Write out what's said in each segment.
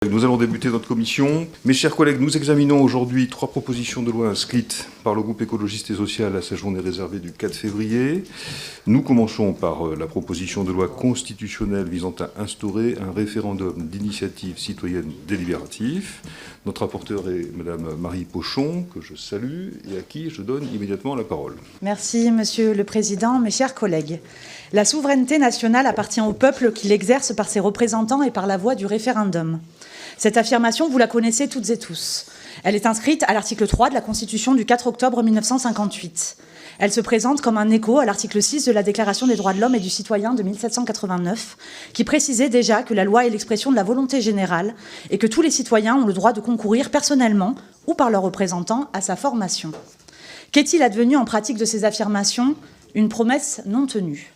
Nous allons débuter notre commission. Mes chers collègues, nous examinons aujourd'hui 3 propositions de loi inscrites par le groupe écologiste et social à sa journée réservée du 4 février. Nous commençons par la proposition de loi constitutionnelle visant à instaurer un référendum d'initiative citoyenne délibératif. Notre rapporteure est Madame Marie Pochon, que je salue et à qui je donne immédiatement la parole. Merci, Monsieur le Président, mes chers collègues. La souveraineté nationale appartient au peuple qui l'exerce par ses représentants et par la voie du référendum. Cette affirmation, vous la connaissez toutes et tous. Elle est inscrite à l'article 3 de la Constitution du 4 octobre 1958. Elle se présente comme un écho à l'article 6 de la Déclaration des droits de l'homme et du citoyen de 1789, qui précisait déjà que la loi est l'expression de la volonté générale et que tous les citoyens ont le droit de concourir personnellement ou par leurs représentants à sa formation. Qu'est-il advenu en pratique de ces affirmations? Une promesse non tenue.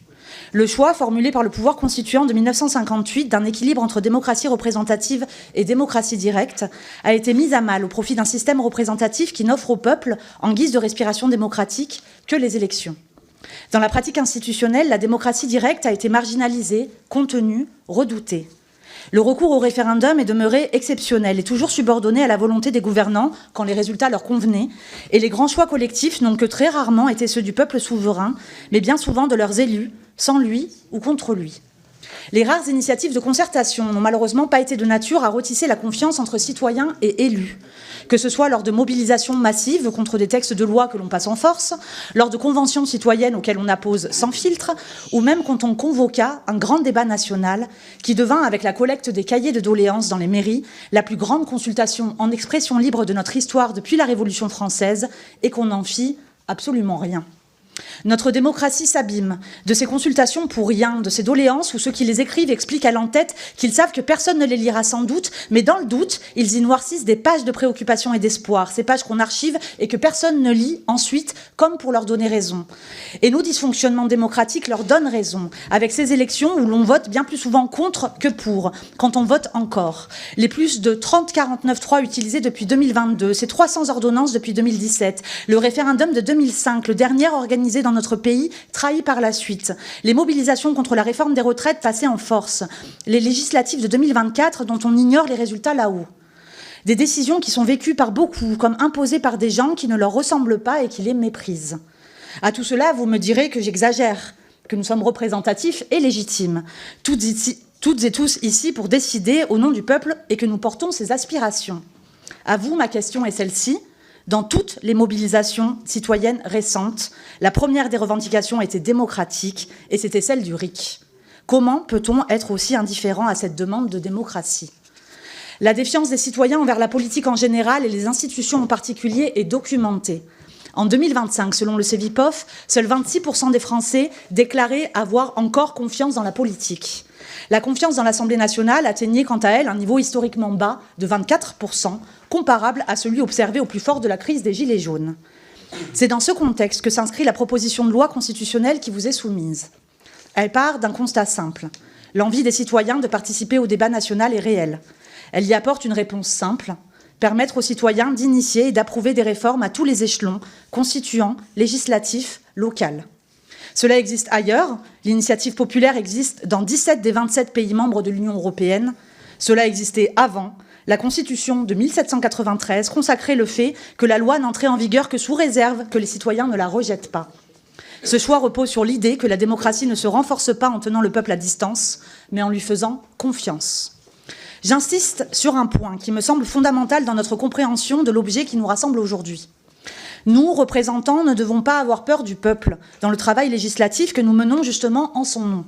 Le choix formulé par le pouvoir constituant de 1958 d'un équilibre entre démocratie représentative et démocratie directe a été mis à mal au profit d'un système représentatif qui n'offre au peuple, en guise de respiration démocratique, que les élections. Dans la pratique institutionnelle, la démocratie directe a été marginalisée, contenue, redoutée. Le recours au référendum est demeuré exceptionnel et toujours subordonné à la volonté des gouvernants quand les résultats leur convenaient, et les grands choix collectifs n'ont que très rarement été ceux du peuple souverain, mais bien souvent de leurs élus, sans lui ou contre lui. Les rares initiatives de concertation n'ont malheureusement pas été de nature à retisser la confiance entre citoyens et élus, que ce soit lors de mobilisations massives contre des textes de loi que l'on passe en force, lors de conventions citoyennes auxquelles on appose sans filtre, ou même quand on convoqua un grand débat national qui devint, avec la collecte des cahiers de doléances dans les mairies, la plus grande consultation en expression libre de notre histoire depuis la Révolution française et qu'on n'en fit absolument rien. Notre démocratie s'abîme de ces consultations pour rien, de ces doléances où ceux qui les écrivent expliquent à l'entête qu'ils savent que personne ne les lira sans doute, mais dans le doute, ils y noircissent des pages de préoccupation et d'espoir, ces pages qu'on archive et que personne ne lit ensuite, comme pour leur donner raison. Et nos dysfonctionnements démocratiques leur donnent raison, avec ces élections où l'on vote bien plus souvent contre que pour, quand on vote encore. Les plus de 30 49.3 utilisés depuis 2022, ces 300 ordonnances depuis 2017, le référendum de 2005, le dernier organisé dans notre pays, trahi par la suite. Les mobilisations contre la réforme des retraites passées en force. Les législatives de 2024 dont on ignore les résultats là-haut. Des décisions qui sont vécues par beaucoup comme imposées par des gens qui ne leur ressemblent pas et qui les méprisent. À tout cela, vous me direz que j'exagère, que nous sommes représentatifs et légitimes. Toutes et tous ici pour décider au nom du peuple et que nous portons ses aspirations. À vous, ma question est celle-ci. Dans toutes les mobilisations citoyennes récentes, la première des revendications était démocratique et c'était celle du RIC. Comment peut-on être aussi indifférent à cette demande de démocratie? La défiance des citoyens envers la politique en général et les institutions en particulier est documentée. En 2025, selon le Cevipof, seuls 26% des Français déclaraient avoir encore confiance dans la politique. La confiance dans l'Assemblée nationale atteignait quant à elle un niveau historiquement bas de 24%, comparable à celui observé au plus fort de la crise des Gilets jaunes. C'est dans ce contexte que s'inscrit la proposition de loi constitutionnelle qui vous est soumise. Elle part d'un constat simple. L'envie des citoyens de participer au débat national est réelle. Elle y apporte une réponse simple. Permettre aux citoyens d'initier et d'approuver des réformes à tous les échelons, constituants, législatifs, local. Cela existe ailleurs. L'initiative populaire existe dans 17 des 27 pays membres de l'Union européenne. Cela existait avant. La Constitution de 1793 consacrait le fait que la loi n'entrait en vigueur que sous réserve que les citoyens ne la rejettent pas. Ce choix repose sur l'idée que la démocratie ne se renforce pas en tenant le peuple à distance, mais en lui faisant confiance. J'insiste sur un point qui me semble fondamental dans notre compréhension de l'objet qui nous rassemble aujourd'hui. Nous, représentants, ne devons pas avoir peur du peuple dans le travail législatif que nous menons justement en son nom.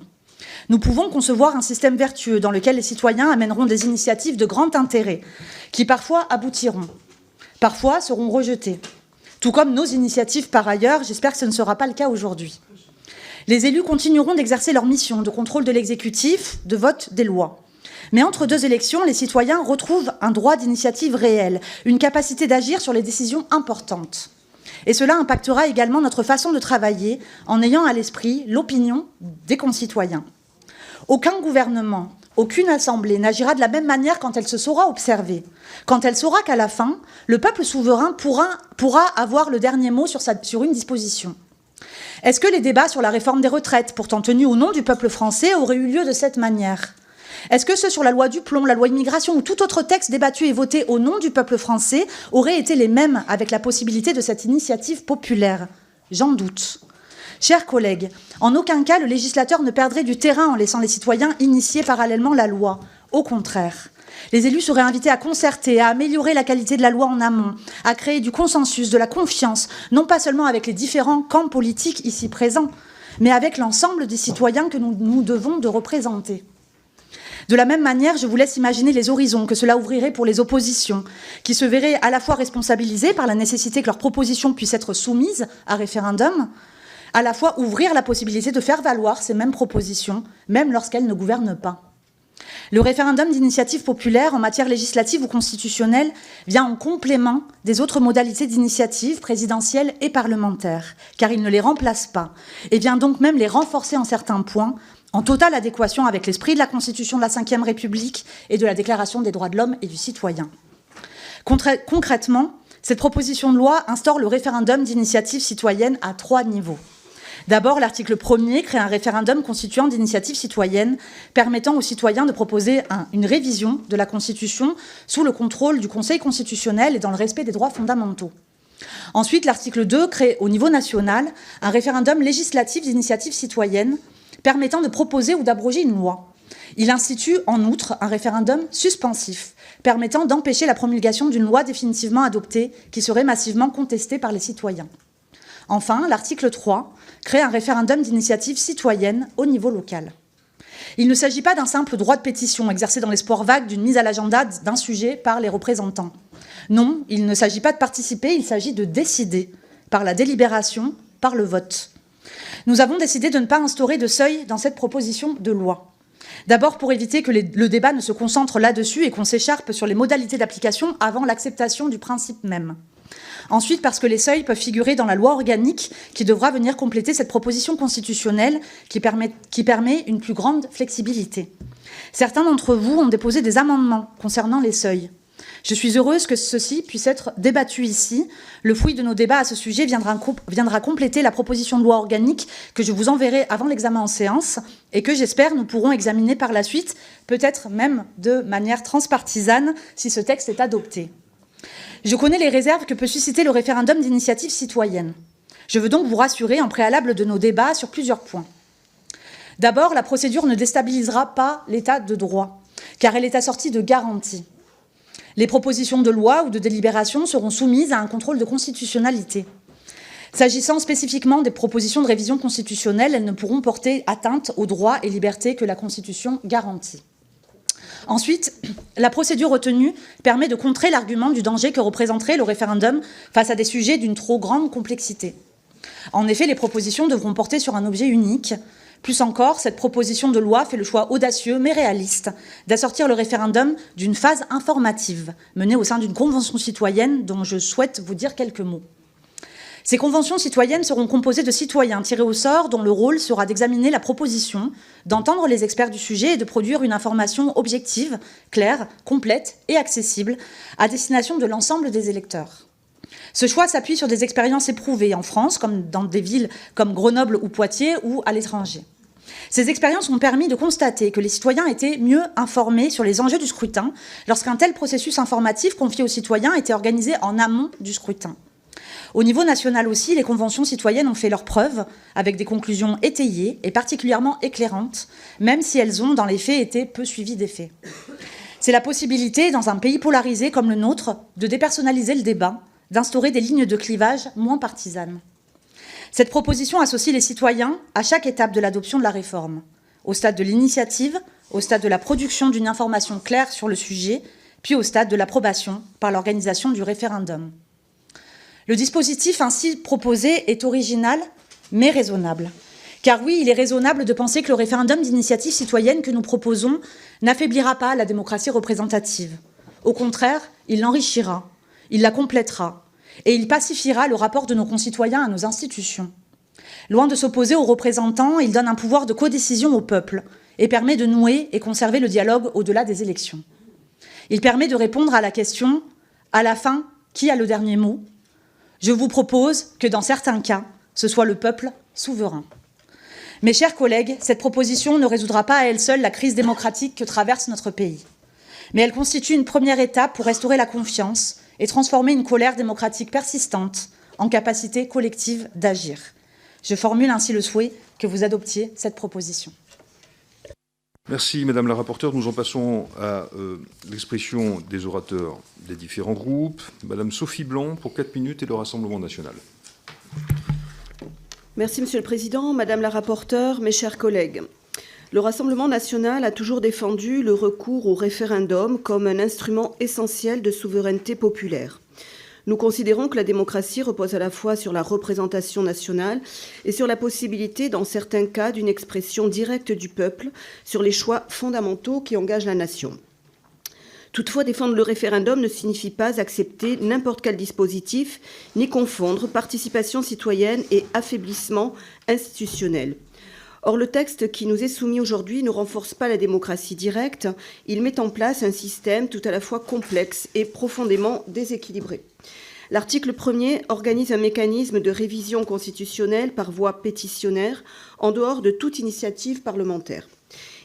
Nous pouvons concevoir un système vertueux dans lequel les citoyens amèneront des initiatives de grand intérêt, qui parfois aboutiront, parfois seront rejetées. Tout comme nos initiatives par ailleurs, j'espère que ce ne sera pas le cas aujourd'hui. Les élus continueront d'exercer leur mission de contrôle de l'exécutif, de vote des lois. Mais entre deux élections, les citoyens retrouvent un droit d'initiative réel, une capacité d'agir sur les décisions importantes. Et cela impactera également notre façon de travailler en ayant à l'esprit l'opinion des concitoyens. Aucun gouvernement, aucune assemblée n'agira de la même manière quand elle se saura observée, quand elle saura qu'à la fin, le peuple souverain pourra avoir le dernier mot sur une disposition. Est-ce que les débats sur la réforme des retraites, pourtant tenus au nom du peuple français, auraient eu lieu de cette manière ? Est-ce que ceux sur la loi du plomb, la loi immigration ou tout autre texte débattu et voté au nom du peuple français auraient été les mêmes avec la possibilité de cette initiative populaire? J'en doute. Chers collègues, en aucun cas le législateur ne perdrait du terrain en laissant les citoyens initier parallèlement la loi. Au contraire. Les élus seraient invités à concerter, à améliorer la qualité de la loi en amont, à créer du consensus, de la confiance, non pas seulement avec les différents camps politiques ici présents, mais avec l'ensemble des citoyens que nous devons de représenter. De la même manière, je vous laisse imaginer les horizons que cela ouvrirait pour les oppositions, qui se verraient à la fois responsabilisées par la nécessité que leurs propositions puissent être soumises à référendum, à la fois ouvrir la possibilité de faire valoir ces mêmes propositions, même lorsqu'elles ne gouvernent pas. Le référendum d'initiative populaire en matière législative ou constitutionnelle vient en complément des autres modalités d'initiative présidentielle et parlementaire, car il ne les remplace pas, et vient donc même les renforcer en certains points, en totale adéquation avec l'esprit de la Constitution de la Ve République et de la Déclaration des droits de l'homme et du citoyen. Concrètement, cette proposition de loi instaure le référendum d'initiative citoyenne à 3 niveaux. D'abord, l'article 1er crée un référendum constituant d'initiative citoyenne permettant aux citoyens de proposer une révision de la Constitution sous le contrôle du Conseil constitutionnel et dans le respect des droits fondamentaux. Ensuite, l'article 2 crée au niveau national un référendum législatif d'initiative citoyenne permettant de proposer ou d'abroger une loi. Il institue en outre un référendum suspensif permettant d'empêcher la promulgation d'une loi définitivement adoptée qui serait massivement contestée par les citoyens. Enfin, l'article 3 crée un référendum d'initiative citoyenne au niveau local. Il ne s'agit pas d'un simple droit de pétition exercé dans l'espoir vague d'une mise à l'agenda d'un sujet par les représentants. Non, il ne s'agit pas de participer, il s'agit de décider, par la délibération, par le vote. Nous avons décidé de ne pas instaurer de seuil dans cette proposition de loi. D'abord pour éviter que le débat ne se concentre là-dessus et qu'on s'écharpe sur les modalités d'application avant l'acceptation du principe même. Ensuite, parce que les seuils peuvent figurer dans la loi organique qui devra venir compléter cette proposition constitutionnelle qui permet une plus grande flexibilité. Certains d'entre vous ont déposé des amendements concernant les seuils. Je suis heureuse que ceci puisse être débattu ici. Le fruit de nos débats à ce sujet viendra compléter la proposition de loi organique que je vous enverrai avant l'examen en séance et que j'espère nous pourrons examiner par la suite, peut-être même de manière transpartisane si ce texte est adopté. Je connais les réserves que peut susciter le référendum d'initiative citoyenne. Je veux donc vous rassurer en préalable de nos débats sur plusieurs points. D'abord, la procédure ne déstabilisera pas l'état de droit, car elle est assortie de garanties. Les propositions de loi ou de délibération seront soumises à un contrôle de constitutionnalité. S'agissant spécifiquement des propositions de révision constitutionnelle, elles ne pourront porter atteinte aux droits et libertés que la Constitution garantit. Ensuite, la procédure retenue permet de contrer l'argument du danger que représenterait le référendum face à des sujets d'une trop grande complexité. En effet, les propositions devront porter sur un objet unique. Plus encore, cette proposition de loi fait le choix audacieux mais réaliste d'assortir le référendum d'une phase informative menée au sein d'une convention citoyenne dont je souhaite vous dire quelques mots. Ces conventions citoyennes seront composées de citoyens tirés au sort dont le rôle sera d'examiner la proposition, d'entendre les experts du sujet et de produire une information objective, claire, complète et accessible à destination de l'ensemble des électeurs. Ce choix s'appuie sur des expériences éprouvées en France, comme dans des villes comme Grenoble ou Poitiers, ou à l'étranger. Ces expériences ont permis de constater que les citoyens étaient mieux informés sur les enjeux du scrutin lorsqu'un tel processus informatif confié aux citoyens était organisé en amont du scrutin. Au niveau national aussi, les conventions citoyennes ont fait leurs preuves avec des conclusions étayées et particulièrement éclairantes, même si elles ont, dans les faits, été peu suivies des faits. C'est la possibilité, dans un pays polarisé comme le nôtre, de dépersonnaliser le débat, d'instaurer des lignes de clivage moins partisanes. Cette proposition associe les citoyens à chaque étape de l'adoption de la réforme, au stade de l'initiative, au stade de la production d'une information claire sur le sujet, puis au stade de l'approbation par l'organisation du référendum. Le dispositif ainsi proposé est original, mais raisonnable. Car oui, il est raisonnable de penser que le référendum d'initiative citoyenne que nous proposons n'affaiblira pas la démocratie représentative. Au contraire, il l'enrichira, il la complétera, et il pacifiera le rapport de nos concitoyens à nos institutions. Loin de s'opposer aux représentants, il donne un pouvoir de codécision au peuple et permet de nouer et conserver le dialogue au-delà des élections. Il permet de répondre à la question « à la fin, qui a le dernier mot ?» Je vous propose que dans certains cas, ce soit le peuple souverain. Mes chers collègues, cette proposition ne résoudra pas à elle seule la crise démocratique que traverse notre pays. Mais elle constitue une première étape pour restaurer la confiance et transformer une colère démocratique persistante en capacité collective d'agir. Je formule ainsi le souhait que vous adoptiez cette proposition. Merci Madame la rapporteure. Nous en passons à l'expression des orateurs des différents groupes. Madame Sophie Blanc pour 4 minutes et le Rassemblement national. Merci Monsieur le Président, Madame la rapporteure, mes chers collègues. Le Rassemblement national a toujours défendu le recours au référendum comme un instrument essentiel de souveraineté populaire. Nous considérons que la démocratie repose à la fois sur la représentation nationale et sur la possibilité, dans certains cas, d'une expression directe du peuple sur les choix fondamentaux qui engagent la nation. Toutefois, défendre le référendum ne signifie pas accepter n'importe quel dispositif, ni confondre participation citoyenne et affaiblissement institutionnel. Or, le texte qui nous est soumis aujourd'hui ne renforce pas la démocratie directe, il met en place un système tout à la fois complexe et profondément déséquilibré. L'article 1er organise un mécanisme de révision constitutionnelle par voie pétitionnaire en dehors de toute initiative parlementaire.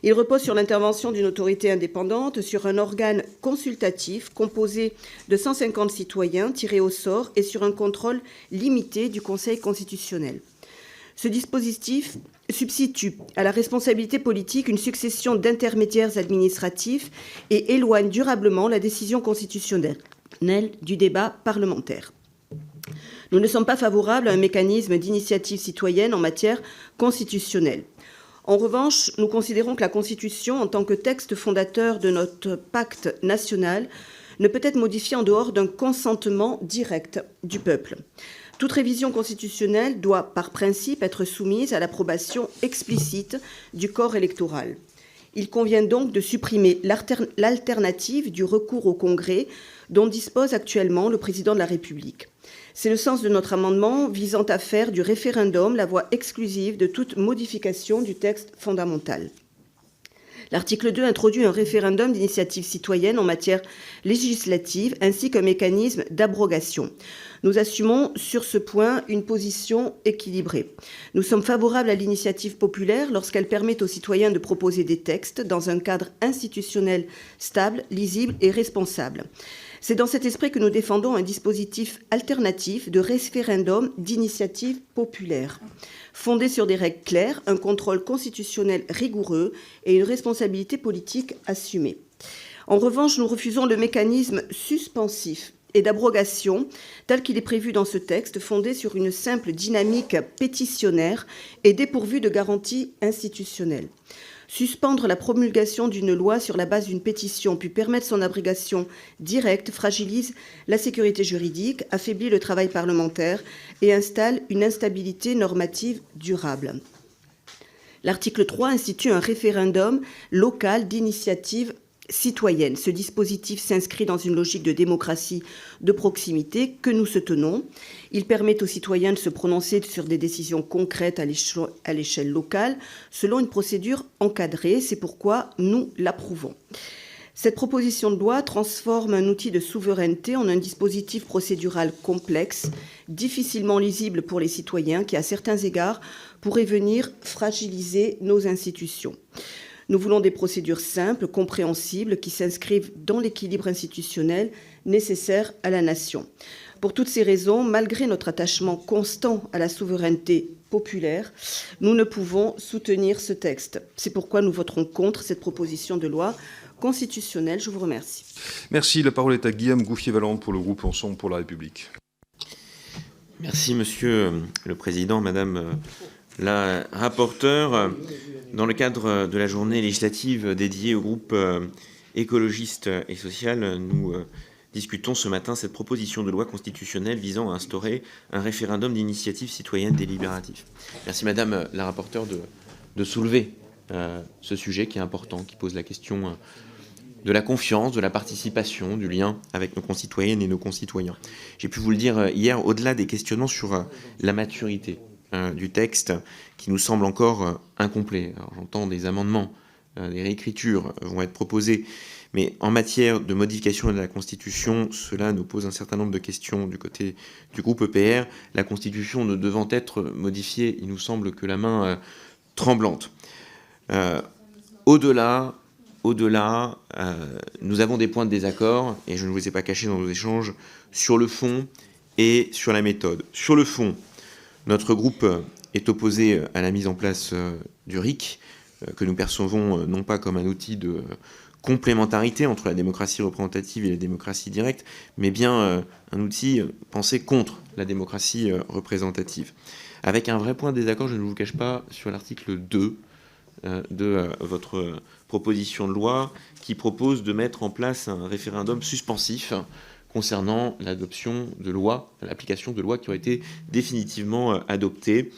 Il repose sur l'intervention d'une autorité indépendante, sur un organe consultatif composé de 150 citoyens tirés au sort et sur un contrôle limité du Conseil constitutionnel. Ce dispositif substitue à la responsabilité politique une succession d'intermédiaires administratifs et éloigne durablement la décision constitutionnelle du débat parlementaire. Nous ne sommes pas favorables à un mécanisme d'initiative citoyenne en matière constitutionnelle. En revanche, nous considérons que la Constitution, en tant que texte fondateur de notre pacte national, ne peut être modifiée en dehors d'un consentement direct du peuple. Toute révision constitutionnelle doit, par principe, être soumise à l'approbation explicite du corps électoral. Il convient donc de supprimer l'alternative du recours au Congrès dont dispose actuellement le Président de la République. C'est le sens de notre amendement visant à faire du référendum la voie exclusive de toute modification du texte fondamental. L'article 2 introduit un référendum d'initiative citoyenne en matière législative ainsi qu'un mécanisme d'abrogation. Nous assumons sur ce point une position équilibrée. Nous sommes favorables à l'initiative populaire lorsqu'elle permet aux citoyens de proposer des textes dans un cadre institutionnel stable, lisible et responsable. C'est dans cet esprit que nous défendons un dispositif alternatif de référendum d'initiative populaire, fondé sur des règles claires, un contrôle constitutionnel rigoureux et une responsabilité politique assumée. En revanche, nous refusons le mécanisme suspensif et d'abrogation tel qu'il est prévu dans ce texte, fondé sur une simple dynamique pétitionnaire et dépourvu de garanties institutionnelles. Suspendre la promulgation d'une loi sur la base d'une pétition puis permettre son abrogation directe fragilise la sécurité juridique, affaiblit le travail parlementaire et installe une instabilité normative durable. L'article 3 institue un référendum local d'initiative citoyenne. Ce dispositif s'inscrit dans une logique de démocratie de proximité que nous soutenons. Il permet aux citoyens de se prononcer sur des décisions concrètes à l'échelle locale selon une procédure encadrée. C'est pourquoi nous l'approuvons. Cette proposition de loi transforme un outil de souveraineté en un dispositif procédural complexe, difficilement lisible pour les citoyens qui, à certains égards, pourrait venir fragiliser nos institutions. Nous voulons des procédures simples, compréhensibles, qui s'inscrivent dans l'équilibre institutionnel nécessaire à la nation. Pour toutes ces raisons, malgré notre attachement constant à la souveraineté populaire, nous ne pouvons soutenir ce texte. C'est pourquoi nous voterons contre cette proposition de loi constitutionnelle. Je vous remercie. Merci. La parole est à Guillaume Gouffier-Valente pour le groupe Ensemble pour la République. Merci, Monsieur le Président, Madame la rapporteure. Dans le cadre de la journée législative dédiée au groupe écologiste et social, nous discutons ce matin cette proposition de loi constitutionnelle visant à instaurer un référendum d'initiative citoyenne délibératif. Merci Madame la rapporteure de soulever ce sujet qui est important, qui pose la question de la confiance, de la participation, du lien avec nos concitoyennes et nos concitoyens. J'ai pu vous le dire hier, au-delà des questionnements sur la maturité du texte qui nous semble encore incomplet. Alors, j'entends des amendements, des réécritures vont être proposées, mais en matière de modification de la Constitution, cela nous pose un certain nombre de questions du côté du groupe EPR. La Constitution ne devant être modifiée, il nous semble que la main tremblante. Au-delà, nous avons des points de désaccord, et je ne vous ai pas caché dans nos échanges, sur le fond et sur la méthode. Sur le fond, notre groupe est opposé à la mise en place du RIC, que nous percevons non pas comme un outil de complémentarité entre la démocratie représentative et la démocratie directe, mais bien un outil pensé contre la démocratie représentative. Avec un vrai point de désaccord, je ne vous cache pas, sur l'article 2 de votre proposition de loi, qui propose de mettre en place un référendum suspensif concernant l'adoption de lois, l'application de lois qui ont été définitivement adoptées.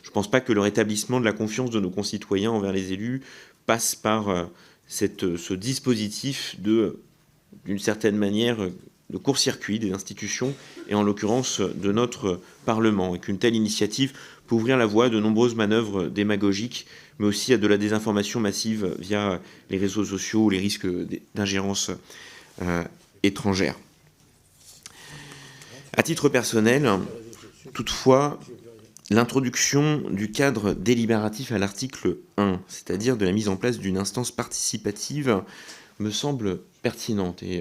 Je ne pense pas que le rétablissement de la confiance de nos concitoyens envers les élus passe par ce dispositif d'une certaine manière, de court-circuit des institutions, et en l'occurrence de notre Parlement, et qu'une telle initiative peut ouvrir la voie à de nombreuses manœuvres démagogiques, mais aussi à de la désinformation massive via les réseaux sociaux, les risques d'ingérence étrangère. À titre personnel, toutefois, l'introduction du cadre délibératif à l'article 1, c'est-à-dire de la mise en place d'une instance participative, me semble pertinente et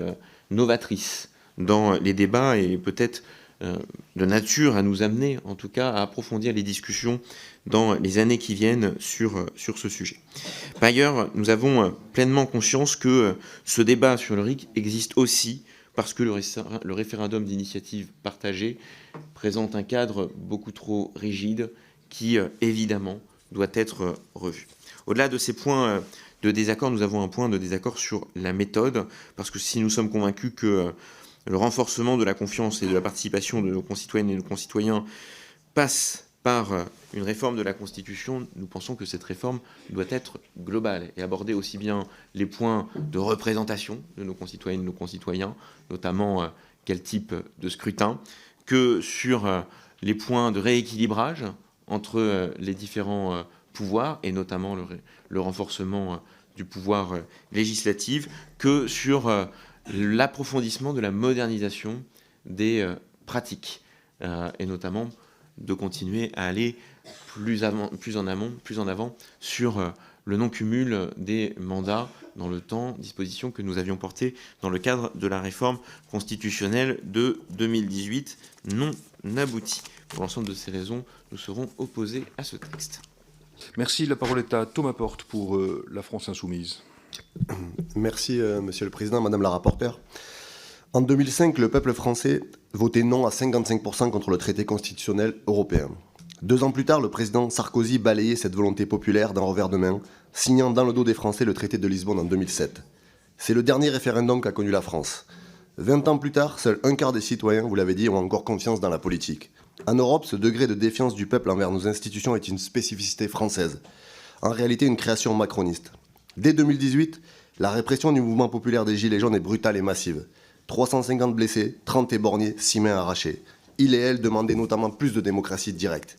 novatrice dans les débats, et peut-être de nature à nous amener, en tout cas, à approfondir les discussions dans les années qui viennent sur ce sujet. Par ailleurs, nous avons pleinement conscience que ce débat sur le RIC existe aussi parce que le référendum d'initiative partagée présente un cadre beaucoup trop rigide qui, évidemment, doit être revu. Au-delà de ces points de désaccord, nous avons un point de désaccord sur la méthode, parce que si nous sommes convaincus que le renforcement de la confiance et de la participation de nos concitoyennes et de nos concitoyens passe par une réforme de la Constitution, nous pensons que cette réforme doit être globale et aborder aussi bien les points de représentation de nos concitoyennes et de nos concitoyens, notamment quel type de scrutin, que sur les points de rééquilibrage entre les différents pouvoirs, et notamment le renforcement du pouvoir législatif, que sur l'approfondissement de la modernisation des pratiques, et notamment de continuer à aller plus en avant sur le non-cumul des mandats dans le temps, disposition que nous avions portée dans le cadre de la réforme constitutionnelle de 2018, non aboutie. Pour l'ensemble de ces raisons, nous serons opposés à ce texte. Merci. La parole est à Thomas Porte pour la France Insoumise. Merci, Monsieur le Président, Madame la rapporteure. En 2005, le peuple français votait non à 55% contre le traité constitutionnel européen. 2 ans plus tard, le président Sarkozy balayait cette volonté populaire d'un revers de main, signant dans le dos des Français le traité de Lisbonne en 2007. C'est le dernier référendum qu'a connu la France. 20 ans plus tard, seul un quart des citoyens, vous l'avez dit, ont encore confiance dans la politique. En Europe, ce degré de défiance du peuple envers nos institutions est une spécificité française. En réalité, une création macroniste. Dès 2018, la répression du mouvement populaire des Gilets jaunes est brutale et massive. 350 blessés, 30 éborgnés, 6 mains arrachées. Il et elle demandaient notamment plus de démocratie directe.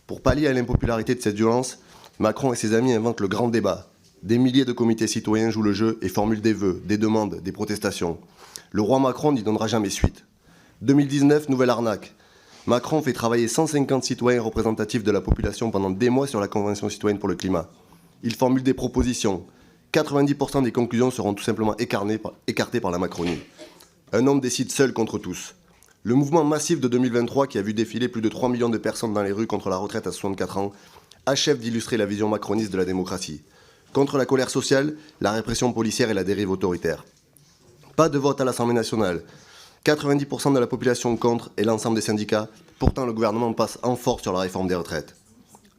Pour pallier à l'impopularité de cette violence, Macron et ses amis inventent le grand débat. Des milliers de comités citoyens jouent le jeu et formulent des vœux, des demandes, des protestations. Le roi Macron n'y donnera jamais suite. 2019, nouvelle arnaque. Macron fait travailler 150 citoyens représentatifs de la population pendant des mois sur la Convention citoyenne pour le climat. Il formule des propositions. 90% des conclusions seront tout simplement écartées par la Macronie. Un homme décide seul contre tous. Le mouvement massif de 2023, qui a vu défiler plus de 3 millions de personnes dans les rues contre la retraite à 64 ans, achève d'illustrer la vision macroniste de la démocratie. Contre la colère sociale, la répression policière et la dérive autoritaire. Pas de vote à l'Assemblée nationale. 90% de la population contre et l'ensemble des syndicats. Pourtant, le gouvernement passe en force sur la réforme des retraites.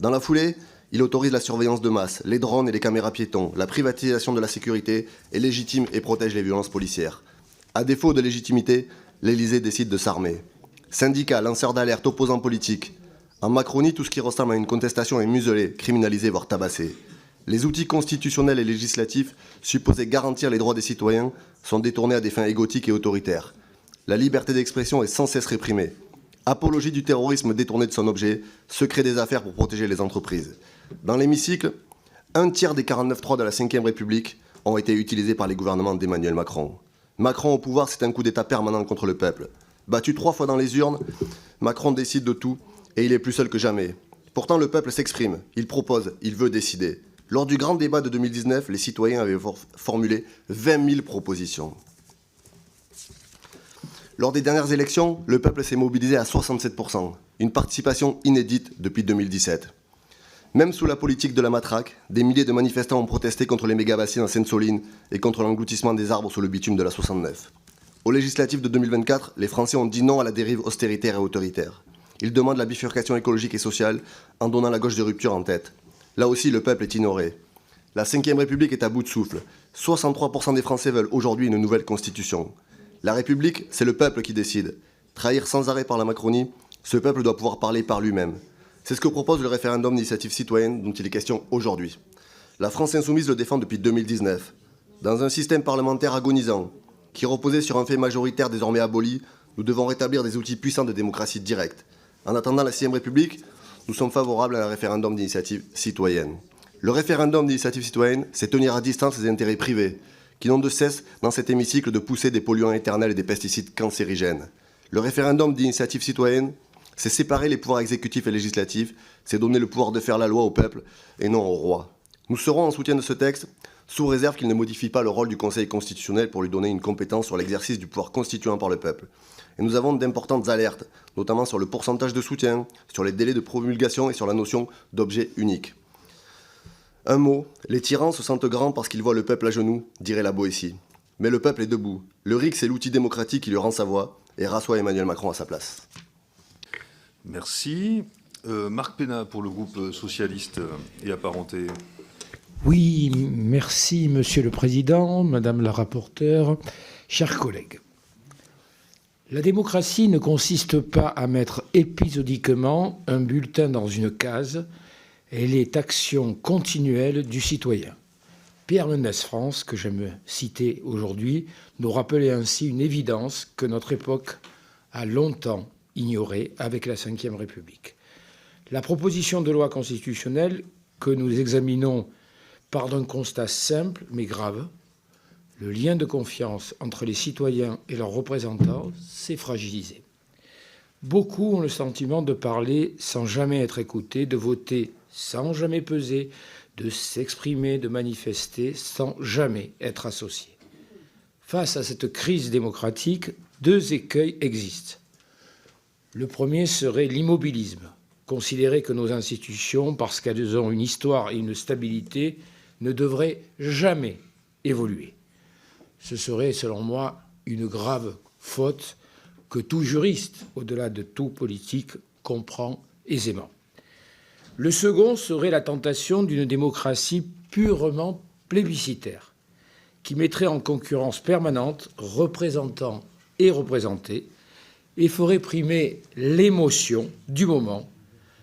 Dans la foulée, il autorise la surveillance de masse, les drones et les caméras piétons. La privatisation de la sécurité est légitime et protège les violences policières. À défaut de légitimité, l'Élysée décide de s'armer. Syndicats, lanceurs d'alerte, opposants politiques. En Macronie, tout ce qui ressemble à une contestation est muselé, criminalisé, voire tabassé. Les outils constitutionnels et législatifs, supposés garantir les droits des citoyens, sont détournés à des fins égotiques et autoritaires. La liberté d'expression est sans cesse réprimée. Apologie du terrorisme détournée de son objet, secret des affaires pour protéger les entreprises. Dans l'hémicycle, 1/3 des 49.3 de la Ve République ont été utilisés par les gouvernements d'Emmanuel Macron. Macron au pouvoir, c'est un coup d'État permanent contre le peuple. Battu 3 fois dans les urnes, Macron décide de tout et il est plus seul que jamais. Pourtant, le peuple s'exprime, il propose, il veut décider. Lors du grand débat de 2019, les citoyens avaient formulé 20 000 propositions. Lors des dernières élections, le peuple s'est mobilisé à 67%, une participation inédite depuis 2017. Même sous la politique de la matraque, des milliers de manifestants ont protesté contre les méga-bassines en Seine-Soline et contre l'engloutissement des arbres sous le bitume de la 69. Aux législatives de 2024, les Français ont dit non à la dérive austéritaire et autoritaire. Ils demandent la bifurcation écologique et sociale en donnant la gauche de rupture en tête. Là aussi, le peuple est ignoré. La Ve République est à bout de souffle. 63% des Français veulent aujourd'hui une nouvelle constitution. La République, c'est le peuple qui décide. Trahir sans arrêt par la Macronie, ce peuple doit pouvoir parler par lui-même. C'est ce que propose le référendum d'initiative citoyenne dont il est question aujourd'hui. La France insoumise le défend depuis 2019. Dans un système parlementaire agonisant, qui reposait sur un fait majoritaire désormais aboli, nous devons rétablir des outils puissants de démocratie directe. En attendant la Ve République, nous sommes favorables à un référendum d'initiative citoyenne. Le référendum d'initiative citoyenne, c'est tenir à distance les intérêts privés, qui n'ont de cesse, dans cet hémicycle, de pousser des polluants éternels et des pesticides cancérigènes. Le référendum d'initiative citoyenne, c'est séparer les pouvoirs exécutifs et législatifs, c'est donner le pouvoir de faire la loi au peuple et non au roi. Nous serons en soutien de ce texte, sous réserve qu'il ne modifie pas le rôle du Conseil constitutionnel pour lui donner une compétence sur l'exercice du pouvoir constituant par le peuple. Et nous avons d'importantes alertes, notamment sur le pourcentage de soutien, sur les délais de promulgation et sur la notion d'objet unique. Un mot, les tyrans se sentent grands parce qu'ils voient le peuple à genoux, dirait la Boétie. Mais le peuple est debout. Le RIC, c'est l'outil démocratique qui lui rend sa voix et rassoit Emmanuel Macron à sa place. Merci. Marc Pénat pour le groupe socialiste et apparenté. Oui, merci Monsieur le Président, Madame la rapporteure, chers collègues. La démocratie ne consiste pas à mettre épisodiquement un bulletin dans une case, elle est action continuelle du citoyen. Pierre Mendès France, que j'aime citer aujourd'hui, nous rappelait ainsi une évidence que notre époque a longtemps ignorée avec la Ve République. La proposition de loi constitutionnelle que nous examinons part d'un constat simple mais grave. Le lien de confiance entre les citoyens et leurs représentants s'est fragilisé. Beaucoup ont le sentiment de parler sans jamais être écoutés, de voter sans jamais peser, de s'exprimer, de manifester sans jamais être associés. Face à cette crise démocratique, deux écueils existent. Le premier serait l'immobilisme, considérer que nos institutions, parce qu'elles ont une histoire et une stabilité, ne devraient jamais évoluer. Ce serait, selon moi, une grave faute que tout juriste, au-delà de tout politique, comprend aisément. Le second serait la tentation d'une démocratie purement plébiscitaire, qui mettrait en concurrence permanente représentants et représentés, et ferait primer l'émotion du moment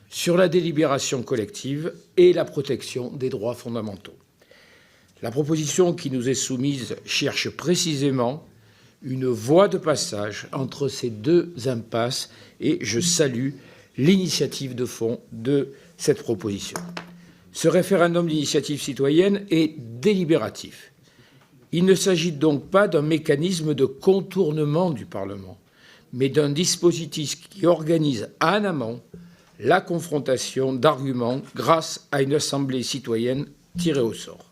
sur la délibération collective et la protection des droits fondamentaux. La proposition qui nous est soumise cherche précisément une voie de passage entre ces deux impasses et je salue l'initiative de fond de cette proposition. Ce référendum d'initiative citoyenne est délibératif. Il ne s'agit donc pas d'un mécanisme de contournement du Parlement, mais d'un dispositif qui organise en amont la confrontation d'arguments grâce à une assemblée citoyenne tirée au sort.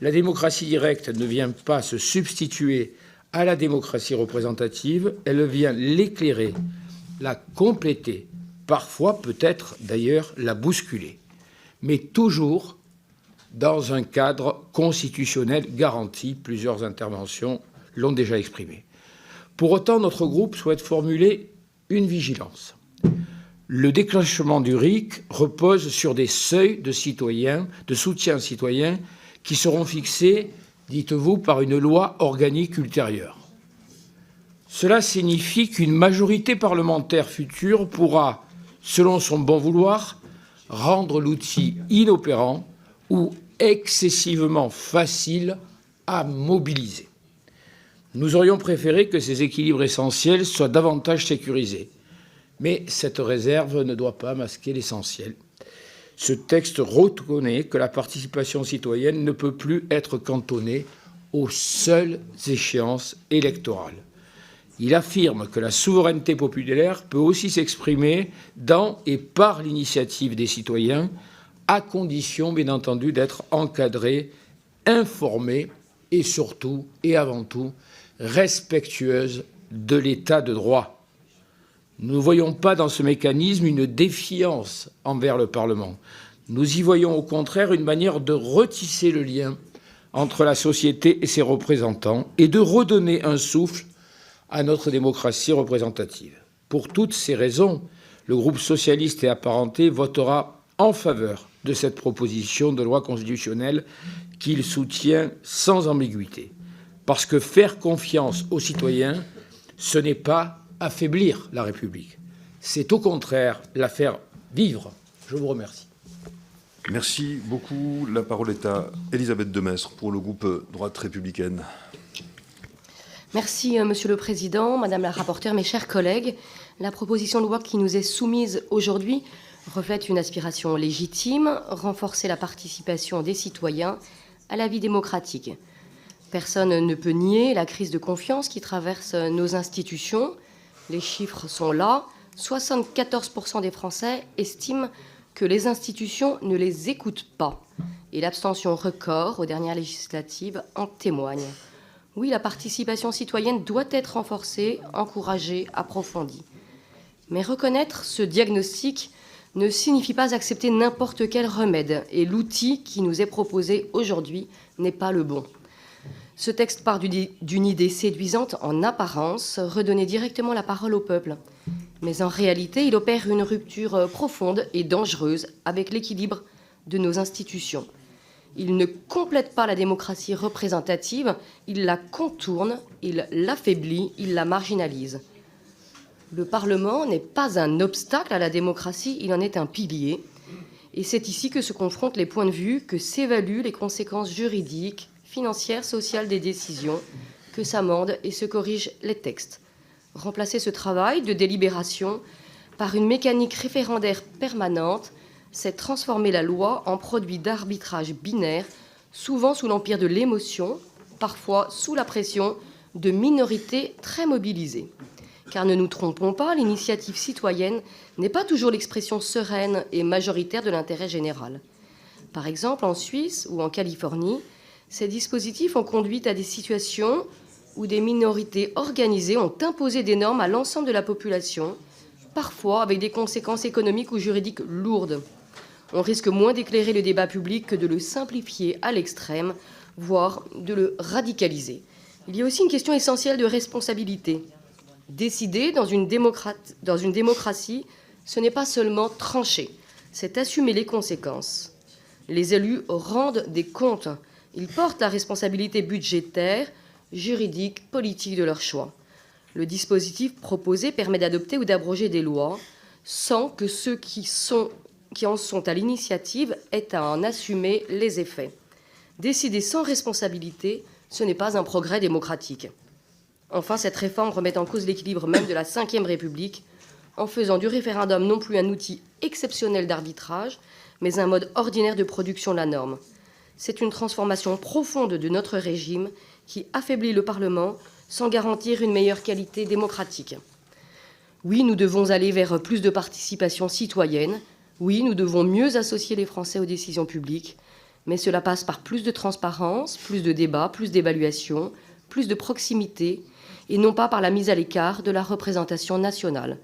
La démocratie directe ne vient pas se substituer à la démocratie représentative, elle vient l'éclairer, la compléter, parfois peut-être d'ailleurs la bousculer, mais toujours dans un cadre constitutionnel garanti. Plusieurs interventions l'ont déjà exprimé. Pour autant, notre groupe souhaite formuler une vigilance. Le déclenchement du RIC repose sur des seuils de soutien citoyen qui seront fixés, dites-vous, par une loi organique ultérieure. Cela signifie qu'une majorité parlementaire future pourra, selon son bon vouloir, rendre l'outil inopérant ou excessivement facile à mobiliser. Nous aurions préféré que ces équilibres essentiels soient davantage sécurisés. Mais cette réserve ne doit pas masquer l'essentiel. Ce texte reconnaît que la participation citoyenne ne peut plus être cantonnée aux seules échéances électorales. Il affirme que la souveraineté populaire peut aussi s'exprimer dans et par l'initiative des citoyens, à condition, bien entendu, d'être encadrée, informée et surtout, et avant tout, respectueuse de l'état de droit. Nous ne voyons pas dans ce mécanisme une défiance envers le Parlement. Nous y voyons au contraire une manière de retisser le lien entre la société et ses représentants et de redonner un souffle à notre démocratie représentative. Pour toutes ces raisons, le groupe socialiste et apparenté votera en faveur de cette proposition de loi constitutionnelle qu'il soutient sans ambiguïté. Parce que faire confiance aux citoyens, ce n'est pas affaiblir la République. C'est au contraire la faire vivre. Je vous remercie. Merci beaucoup. La parole est à Elisabeth Demestre pour le groupe Droite républicaine. Merci, Monsieur le Président, Madame la rapporteure, mes chers collègues. La proposition de loi qui nous est soumise aujourd'hui reflète une aspiration légitime, renforcer la participation des citoyens à la vie démocratique. Personne ne peut nier la crise de confiance qui traverse nos institutions. Les chiffres sont là. 74% des Français estiment que les institutions ne les écoutent pas. Et l'abstention record aux dernières législatives en témoigne. Oui, la participation citoyenne doit être renforcée, encouragée, approfondie. Mais reconnaître ce diagnostic ne signifie pas accepter n'importe quel remède. Et l'outil qui nous est proposé aujourd'hui n'est pas le bon. Ce texte part d'une idée séduisante en apparence, redonner directement la parole au peuple. Mais en réalité, il opère une rupture profonde et dangereuse avec l'équilibre de nos institutions. Il ne complète pas la démocratie représentative, il la contourne, il l'affaiblit, il la marginalise. Le Parlement n'est pas un obstacle à la démocratie, il en est un pilier. Et c'est ici que se confrontent les points de vue, que s'évaluent les conséquences juridiques, financières, sociales des décisions, que s'amendent et se corrigent les textes. Remplacer ce travail de délibération par une mécanique référendaire permanente, c'est transformer la loi en produit d'arbitrage binaire, souvent sous l'empire de l'émotion, parfois sous la pression de minorités très mobilisées. Car ne nous trompons pas, l'initiative citoyenne n'est pas toujours l'expression sereine et majoritaire de l'intérêt général. Par exemple, en Suisse ou en Californie, ces dispositifs ont conduit à des situations où des minorités organisées ont imposé des normes à l'ensemble de la population, parfois avec des conséquences économiques ou juridiques lourdes. On risque moins d'éclairer le débat public que de le simplifier à l'extrême, voire de le radicaliser. Il y a aussi une question essentielle de responsabilité. Décider dans une démocratie, ce n'est pas seulement trancher, c'est assumer les conséquences. Les élus rendent des comptes. Ils portent la responsabilité budgétaire, juridique, politique de leur choix. Le dispositif proposé permet d'adopter ou d'abroger des lois sans que ceux qui en sont à l'initiative aient à en assumer les effets. Décider sans responsabilité, ce n'est pas un progrès démocratique. Enfin, cette réforme remet en cause l'équilibre même de la Ve République en faisant du référendum non plus un outil exceptionnel d'arbitrage, mais un mode ordinaire de production de la norme. C'est une transformation profonde de notre régime qui affaiblit le Parlement sans garantir une meilleure qualité démocratique. Oui, nous devons aller vers plus de participation citoyenne. Oui, nous devons mieux associer les Français aux décisions publiques. Mais cela passe par plus de transparence, plus de débat, plus d'évaluation, plus de proximité, et non pas par la mise à l'écart de la représentation nationale.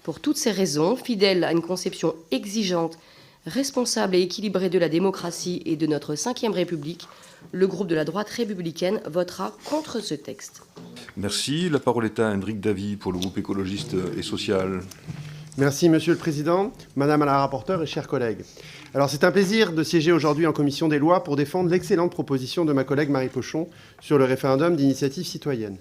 Pour toutes ces raisons, fidèle à une conception exigeante, responsable et équilibrée de la démocratie et de notre Ve République, le groupe de la droite républicaine votera contre ce texte. Merci. La parole est à Hendrik Davy pour le groupe écologiste et social. Merci, Monsieur le Président, Madame la rapporteure et chers collègues. Alors, c'est un plaisir de siéger aujourd'hui en commission des lois pour défendre l'excellente proposition de ma collègue Marie Pochon sur le référendum d'initiative citoyenne.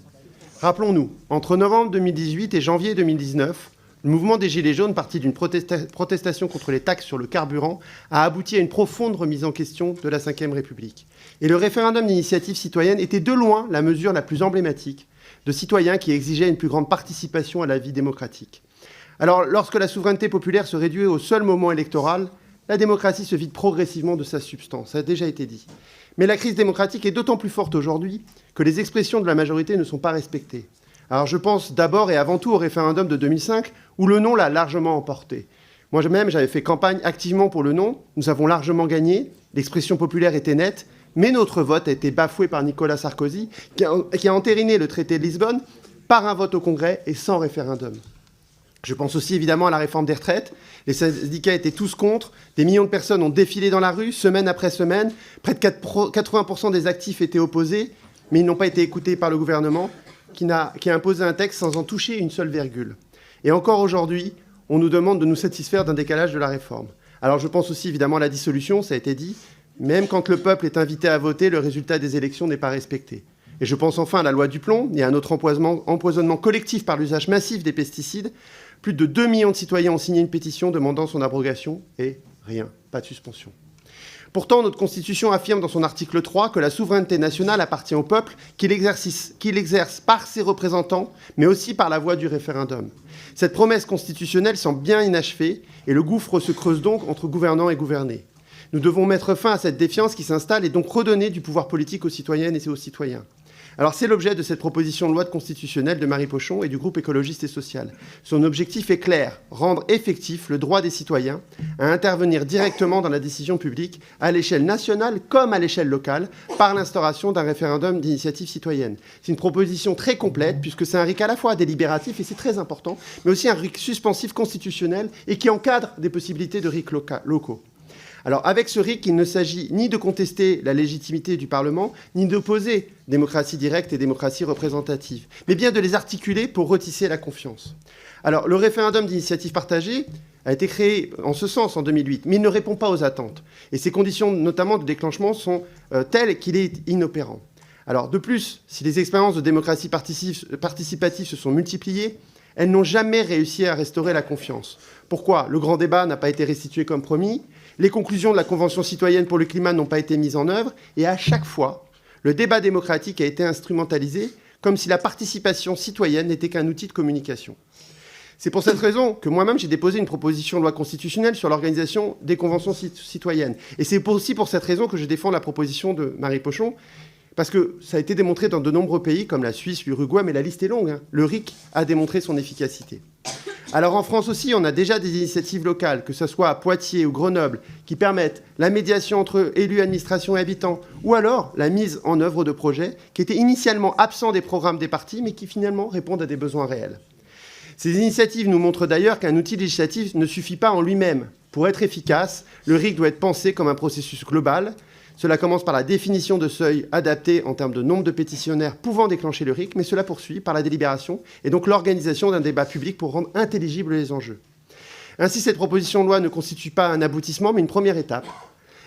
Rappelons-nous, entre novembre 2018 et janvier 2019, le mouvement des Gilets jaunes, parti d'une protestation contre les taxes sur le carburant, a abouti à une profonde remise en question de la Ve République. Et le référendum d'initiative citoyenne était de loin la mesure la plus emblématique de citoyens qui exigeaient une plus grande participation à la vie démocratique. Alors, lorsque la souveraineté populaire se réduit au seul moment électoral, la démocratie se vide progressivement de sa substance, ça a déjà été dit. Mais la crise démocratique est d'autant plus forte aujourd'hui que les expressions de la majorité ne sont pas respectées. Alors je pense d'abord et avant tout au référendum de 2005, où le non l'a largement emporté. Moi-même, j'avais fait campagne activement pour le non. Nous avons largement gagné. L'expression populaire était nette. Mais notre vote a été bafoué par Nicolas Sarkozy, qui a entériné le traité de Lisbonne par un vote au Congrès et sans référendum. Je pense aussi évidemment à la réforme des retraites. Les syndicats étaient tous contre. Des millions de personnes ont défilé dans la rue, semaine après semaine. Près de 80% des actifs étaient opposés, mais ils n'ont pas été écoutés par le gouvernement, qui a imposé un texte sans en toucher une seule virgule. Et encore aujourd'hui, on nous demande de nous satisfaire d'un décalage de la réforme. Alors je pense aussi évidemment à la dissolution, ça a été dit. Même quand le peuple est invité à voter, le résultat des élections n'est pas respecté. Et je pense enfin à la loi du plomb et à notre empoisonnement collectif par l'usage massif des pesticides. Plus de 2 millions de citoyens ont signé une pétition demandant son abrogation et rien, pas de suspension. Pourtant, notre Constitution affirme dans son article 3 que la souveraineté nationale appartient au peuple, qu'il exerce par ses représentants, mais aussi par la voie du référendum. Cette promesse constitutionnelle semble bien inachevée et le gouffre se creuse donc entre gouvernants et gouvernés. Nous devons mettre fin à cette défiance qui s'installe et donc redonner du pouvoir politique aux citoyennes et aux citoyens. Alors c'est l'objet de cette proposition de loi constitutionnelle de Marie Pochon et du groupe écologiste et social. Son objectif est clair, rendre effectif le droit des citoyens à intervenir directement dans la décision publique à l'échelle nationale comme à l'échelle locale par l'instauration d'un référendum d'initiative citoyenne. C'est une proposition très complète puisque c'est un RIC à la fois délibératif, et c'est très important, mais aussi un RIC suspensif constitutionnel et qui encadre des possibilités de RIC locaux. Alors, avec ce RIC, il ne s'agit ni de contester la légitimité du Parlement, ni d'opposer démocratie directe et démocratie représentative, mais bien de les articuler pour retisser la confiance. Alors, le référendum d'initiative partagée a été créé en ce sens en 2008, mais il ne répond pas aux attentes. Et ses conditions, notamment de déclenchement, sont telles qu'il est inopérant. Alors, de plus, si les expériences de démocratie participative se sont multipliées, elles n'ont jamais réussi à restaurer la confiance. Pourquoi ? Le grand débat n'a pas été restitué comme promis. Les conclusions de la Convention citoyenne pour le climat n'ont pas été mises en œuvre. Et à chaque fois, le débat démocratique a été instrumentalisé comme si la participation citoyenne n'était qu'un outil de communication. C'est pour cette raison que moi-même, j'ai déposé une proposition de loi constitutionnelle sur l'organisation des conventions citoyennes. Et c'est aussi pour cette raison que je défends la proposition de Marie Pochon, parce que ça a été démontré dans de nombreux pays, comme la Suisse, l'Uruguay, mais la liste est longue. Le RIC a démontré son efficacité. Alors en France aussi, on a déjà des initiatives locales, que ce soit à Poitiers ou Grenoble, qui permettent la médiation entre élus, administration et habitants, ou alors la mise en œuvre de projets qui étaient initialement absents des programmes des partis, mais qui finalement répondent à des besoins réels. Ces initiatives nous montrent d'ailleurs qu'un outil législatif ne suffit pas en lui-même. Pour être efficace, le RIC doit être pensé comme un processus global. Cela commence par la définition de seuils adaptés en termes de nombre de pétitionnaires pouvant déclencher le RIC, mais cela poursuit par la délibération et donc l'organisation d'un débat public pour rendre intelligibles les enjeux. Ainsi, cette proposition de loi ne constitue pas un aboutissement, mais une première étape.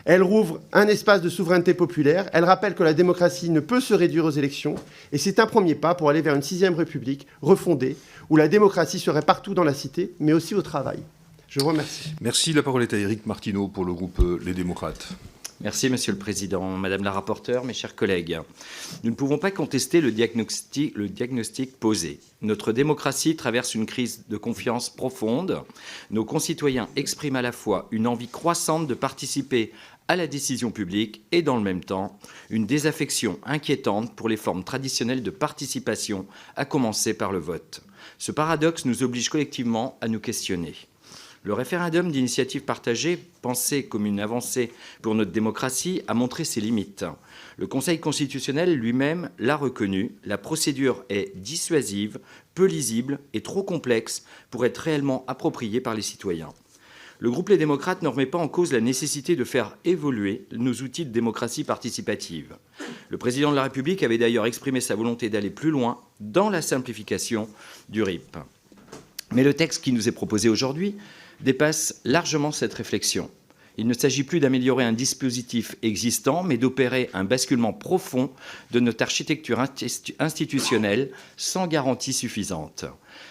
Elle rouvre un espace de souveraineté populaire, elle rappelle que la démocratie ne peut se réduire aux élections, et c'est un premier pas pour aller vers une 6e République refondée, où la démocratie serait partout dans la cité, mais aussi au travail. Je vous remercie. Merci. La parole est à Éric Martineau pour le groupe Les Démocrates. Merci, Monsieur le Président. Madame la rapporteure, mes chers collègues, nous ne pouvons pas contester le diagnostic posé. Notre démocratie traverse une crise de confiance profonde. Nos concitoyens expriment à la fois une envie croissante de participer à la décision publique et, dans le même temps, une désaffection inquiétante pour les formes traditionnelles de participation, à commencer par le vote. Ce paradoxe nous oblige collectivement à nous questionner. Le référendum d'initiative partagée, pensé comme une avancée pour notre démocratie, a montré ses limites. Le Conseil constitutionnel lui-même l'a reconnu. La procédure est dissuasive, peu lisible et trop complexe pour être réellement appropriée par les citoyens. Le groupe Les Démocrates ne remet pas en cause la nécessité de faire évoluer nos outils de démocratie participative. Le président de la République avait d'ailleurs exprimé sa volonté d'aller plus loin dans la simplification du RIP. Mais le texte qui nous est proposé aujourd'hui dépasse largement cette réflexion. Il ne s'agit plus d'améliorer un dispositif existant, mais d'opérer un basculement profond de notre architecture institutionnelle sans garantie suffisante.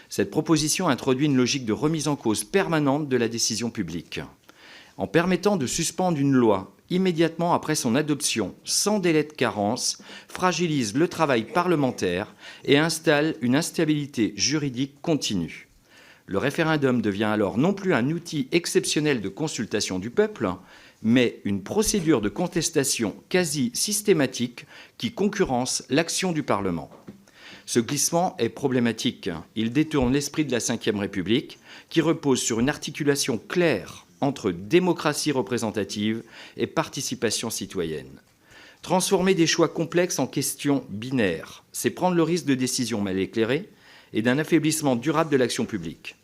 Cette proposition introduit une logique de remise en cause permanente de la décision publique. En permettant de suspendre une loi immédiatement après son adoption, sans délai de carence, fragilise le travail parlementaire et installe une instabilité juridique continue. Le référendum devient alors non plus un outil exceptionnel de consultation du peuple, mais une procédure de contestation quasi systématique qui concurrence l'action du Parlement. Ce glissement est problématique. Il détourne l'esprit de la Ve République, qui repose sur une articulation claire entre démocratie représentative et participation citoyenne. Transformer des choix complexes en questions binaires, c'est prendre le risque de décisions mal éclairées et d'un affaiblissement durable de l'action publique.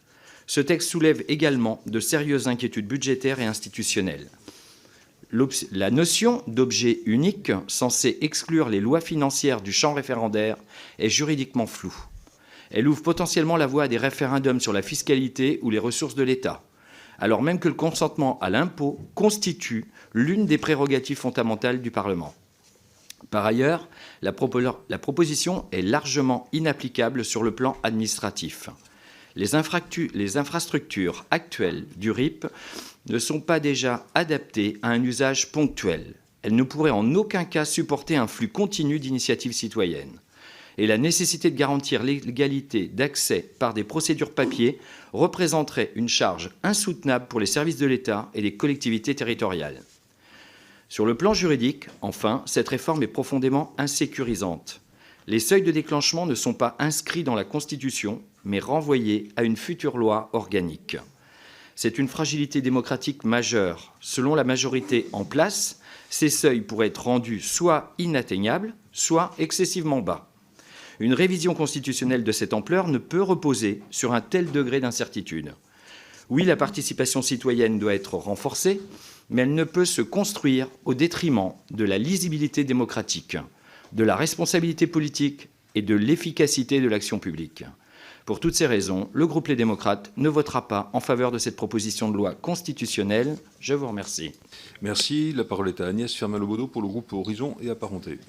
Ce texte soulève également de sérieuses inquiétudes budgétaires et institutionnelles. La notion d'objet unique, censée exclure les lois financières du champ référendaire, est juridiquement floue. Elle ouvre potentiellement la voie à des référendums sur la fiscalité ou les ressources de l'État, alors même que le consentement à l'impôt constitue l'une des prérogatives fondamentales du Parlement. Par ailleurs, la proposition est largement inapplicable sur le plan administratif. Les infrastructures actuelles du RIP ne sont pas déjà adaptées à un usage ponctuel. Elles ne pourraient en aucun cas supporter un flux continu d'initiatives citoyennes. Et la nécessité de garantir l'égalité d'accès par des procédures papier représenterait une charge insoutenable pour les services de l'État et les collectivités territoriales. Sur le plan juridique, enfin, cette réforme est profondément insécurisante. Les seuils de déclenchement ne sont pas inscrits dans la Constitution, mais renvoyés à une future loi organique. C'est une fragilité démocratique majeure. Selon la majorité en place, ces seuils pourraient être rendus soit inatteignables, soit excessivement bas. Une révision constitutionnelle de cette ampleur ne peut reposer sur un tel degré d'incertitude. Oui, la participation citoyenne doit être renforcée, mais elle ne peut se construire au détriment de la lisibilité démocratique, de la responsabilité politique et de l'efficacité de l'action publique. Pour toutes ces raisons, le groupe Les Démocrates ne votera pas en faveur de cette proposition de loi constitutionnelle. Je vous remercie. Merci. La parole est à Agnès Firmin-Le Bodo pour le groupe Horizon et Apparentés.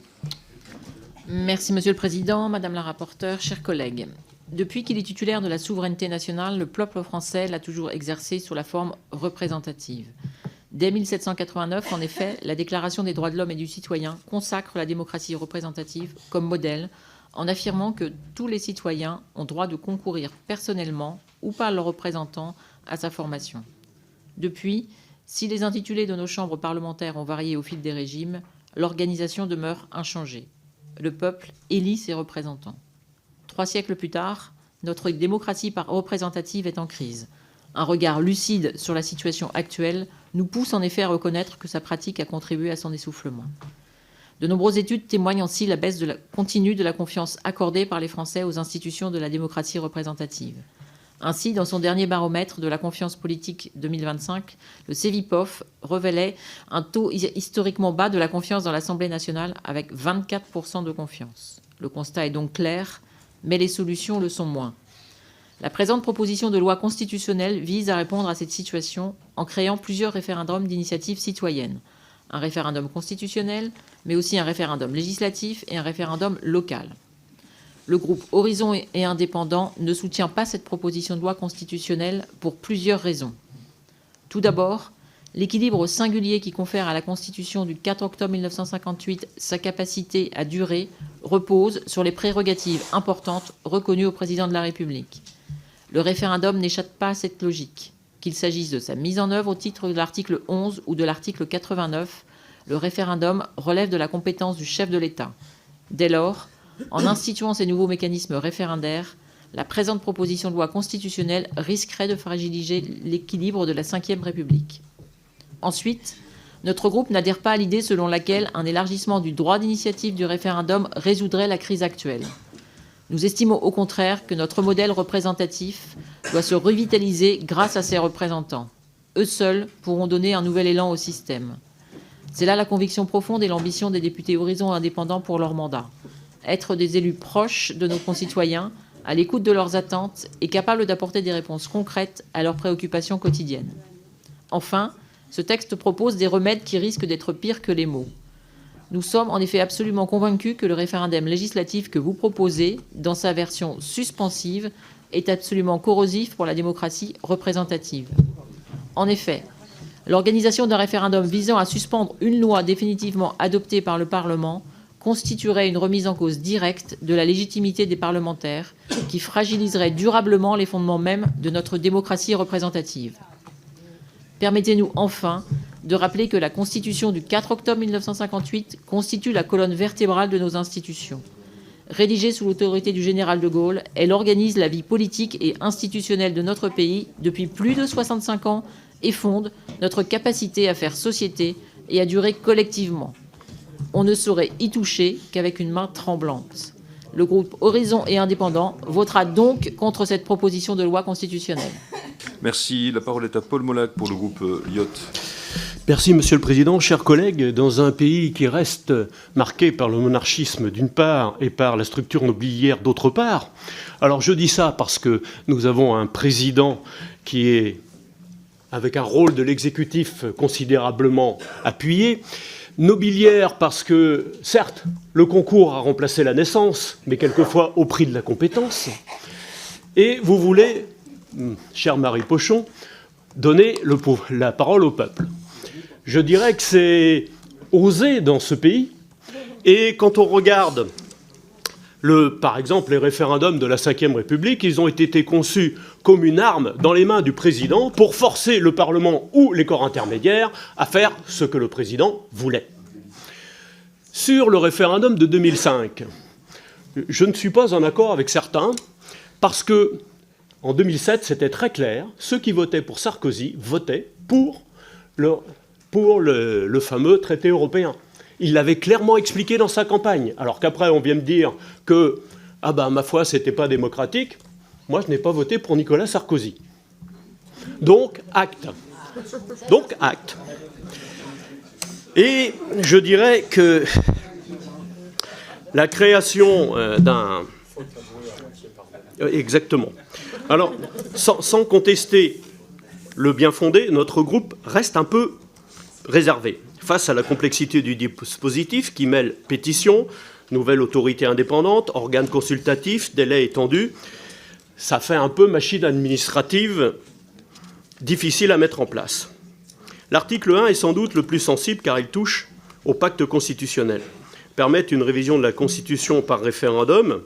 Merci, Monsieur le Président, Madame la rapporteure, chers collègues. Depuis qu'il est titulaire de la souveraineté nationale, le peuple français l'a toujours exercé sous la forme représentative. Dès 1789, en effet, la Déclaration des droits de l'homme et du citoyen consacre la démocratie représentative comme modèle, en affirmant que tous les citoyens ont droit de concourir personnellement ou par leurs représentants à sa formation. Depuis, si les intitulés de nos chambres parlementaires ont varié au fil des régimes, l'organisation demeure inchangée. Le peuple élit ses représentants. 3 siècles plus tard, notre démocratie représentative est en crise. Un regard lucide sur la situation actuelle nous pousse en effet à reconnaître que sa pratique a contribué à son essoufflement. De nombreuses études témoignent ainsi la baisse continue de la confiance accordée par les Français aux institutions de la démocratie représentative. Ainsi, dans son dernier baromètre de la confiance politique 2025, le Cevipof révélait un taux historiquement bas de la confiance dans l'Assemblée nationale avec 24% de confiance. Le constat est donc clair, mais les solutions le sont moins. La présente proposition de loi constitutionnelle vise à répondre à cette situation en créant plusieurs référendums d'initiative citoyenne. Un référendum constitutionnel, mais aussi un référendum législatif et un référendum local. Le groupe Horizon et Indépendants ne soutient pas cette proposition de loi constitutionnelle pour plusieurs raisons. Tout d'abord, l'équilibre singulier qui confère à la Constitution du 4 octobre 1958 sa capacité à durer repose sur les prérogatives importantes reconnues au président de la République. Le référendum n'échappe pas à cette logique. Qu'il s'agisse de sa mise en œuvre au titre de l'article 11 ou de l'article 89, le référendum relève de la compétence du chef de l'État. Dès lors, en instituant ces nouveaux mécanismes référendaires, la présente proposition de loi constitutionnelle risquerait de fragiliser l'équilibre de la Ve République. Ensuite, notre groupe n'adhère pas à l'idée selon laquelle un élargissement du droit d'initiative du référendum résoudrait la crise actuelle. Nous estimons au contraire que notre modèle représentatif doit se revitaliser grâce à ses représentants. Eux seuls pourront donner un nouvel élan au système. C'est là la conviction profonde et l'ambition des députés Horizon Indépendants pour leur mandat. Être des élus proches de nos concitoyens, à l'écoute de leurs attentes et capables d'apporter des réponses concrètes à leurs préoccupations quotidiennes. Enfin, ce texte propose des remèdes qui risquent d'être pires que les mots. Nous sommes en effet absolument convaincus que le référendum législatif que vous proposez, dans sa version suspensive, est absolument corrosif pour la démocratie représentative. En effet, l'organisation d'un référendum visant à suspendre une loi définitivement adoptée par le Parlement constituerait une remise en cause directe de la légitimité des parlementaires qui fragiliserait durablement les fondements mêmes de notre démocratie représentative. Permettez-nous enfin de rappeler que la Constitution du 4 octobre 1958 constitue la colonne vertébrale de nos institutions. Rédigée sous l'autorité du général de Gaulle, elle organise la vie politique et institutionnelle de notre pays depuis plus de 65 ans et fonde notre capacité à faire société et à durer collectivement. On ne saurait y toucher qu'avec une main tremblante. Le groupe Horizon et Indépendants votera donc contre cette proposition de loi constitutionnelle. Merci. La parole est à Paul Molac pour le groupe LIOT. Merci, Monsieur le Président. Chers collègues, dans un pays qui reste marqué par le monarchisme d'une part et par la structure nobiliaire d'autre part, alors je dis ça parce que nous avons un président qui est avec un rôle de l'exécutif considérablement appuyé, nobiliaire parce que, certes, le concours a remplacé la naissance, mais quelquefois au prix de la compétence, et vous voulez, chère Marie Pochon, donner la parole au peuple. Je dirais que c'est osé dans ce pays. Et quand on regarde, par exemple, les référendums de la Ve République, ils ont été conçus comme une arme dans les mains du président pour forcer le Parlement ou les corps intermédiaires à faire ce que le président voulait. Sur le référendum de 2005, je ne suis pas en accord avec certains parce que en 2007, c'était très clair, ceux qui votaient pour Sarkozy votaient pour le fameux traité européen. Il l'avait clairement expliqué dans sa campagne. Alors qu'après, on vient me dire que, ma foi, c'était pas démocratique. Moi, je n'ai pas voté pour Nicolas Sarkozy. Donc, acte. Et je dirais que la création d'un... Exactement. Alors, sans contester le bien fondé, notre groupe reste un peu réservé face à la complexité du dispositif qui mêle pétition, nouvelle autorité indépendante, organes consultatifs, délais étendus. Ça fait un peu machine administrative difficile à mettre en place. L'article 1 est sans doute le plus sensible car il touche au pacte constitutionnel. Permettre une révision de la Constitution par référendum,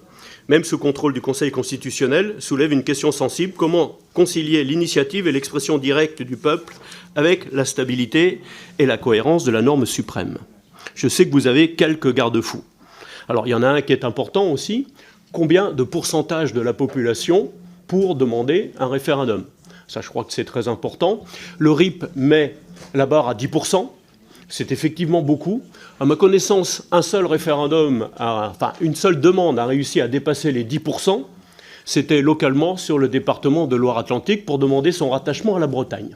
même sous contrôle du Conseil constitutionnel, soulève une question sensible. Comment concilier l'initiative et l'expression directe du peuple avec la stabilité et la cohérence de la norme suprême? Je sais que vous avez quelques garde-fous. Alors, il y en a un qui est important aussi. Combien de pourcentage de la population pour demander un référendum? Ça, je crois que c'est très important. Le RIP met la barre à 10%. C'est effectivement beaucoup. À ma connaissance, un seul référendum, une seule demande a réussi à dépasser les 10%. C'était localement sur le département de Loire-Atlantique pour demander son rattachement à la Bretagne.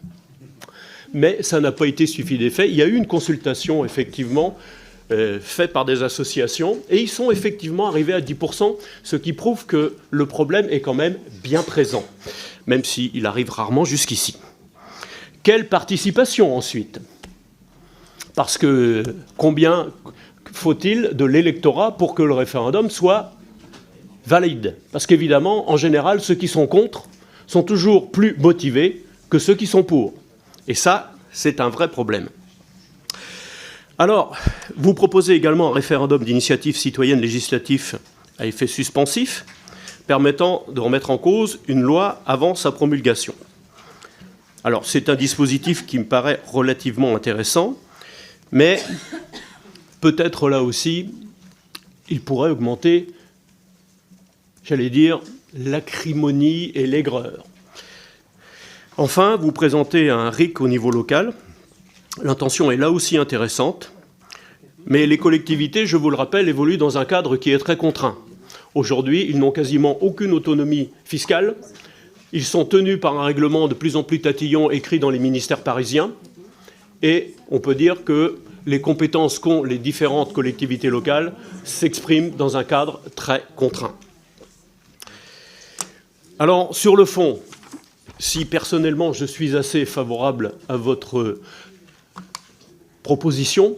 Mais ça n'a pas été suffi d'effet. Il y a eu une consultation, effectivement, faite par des associations, et ils sont effectivement arrivés à 10%, ce qui prouve que le problème est quand même bien présent, même s'il arrive rarement jusqu'ici. Quelle participation ensuite ? Parce que combien faut-il de l'électorat pour que le référendum soit valide? Parce qu'évidemment, en général, ceux qui sont contre sont toujours plus motivés que ceux qui sont pour. Et ça, c'est un vrai problème. Alors, vous proposez également un référendum d'initiative citoyenne législatif à effet suspensif, permettant de remettre en cause une loi avant sa promulgation. Alors, c'est un dispositif qui me paraît relativement intéressant, mais peut-être là aussi, il pourrait augmenter, j'allais dire, l'acrimonie et l'aigreur. Enfin, vous présentez un RIC au niveau local. L'intention est là aussi intéressante, mais les collectivités, je vous le rappelle, évoluent dans un cadre qui est très contraint. Aujourd'hui, ils n'ont quasiment aucune autonomie fiscale. Ils sont tenus par un règlement de plus en plus tatillon écrit dans les ministères parisiens. Et on peut dire que les compétences qu'ont les différentes collectivités locales s'expriment dans un cadre très contraint. Alors, sur le fond, si personnellement je suis assez favorable à votre proposition,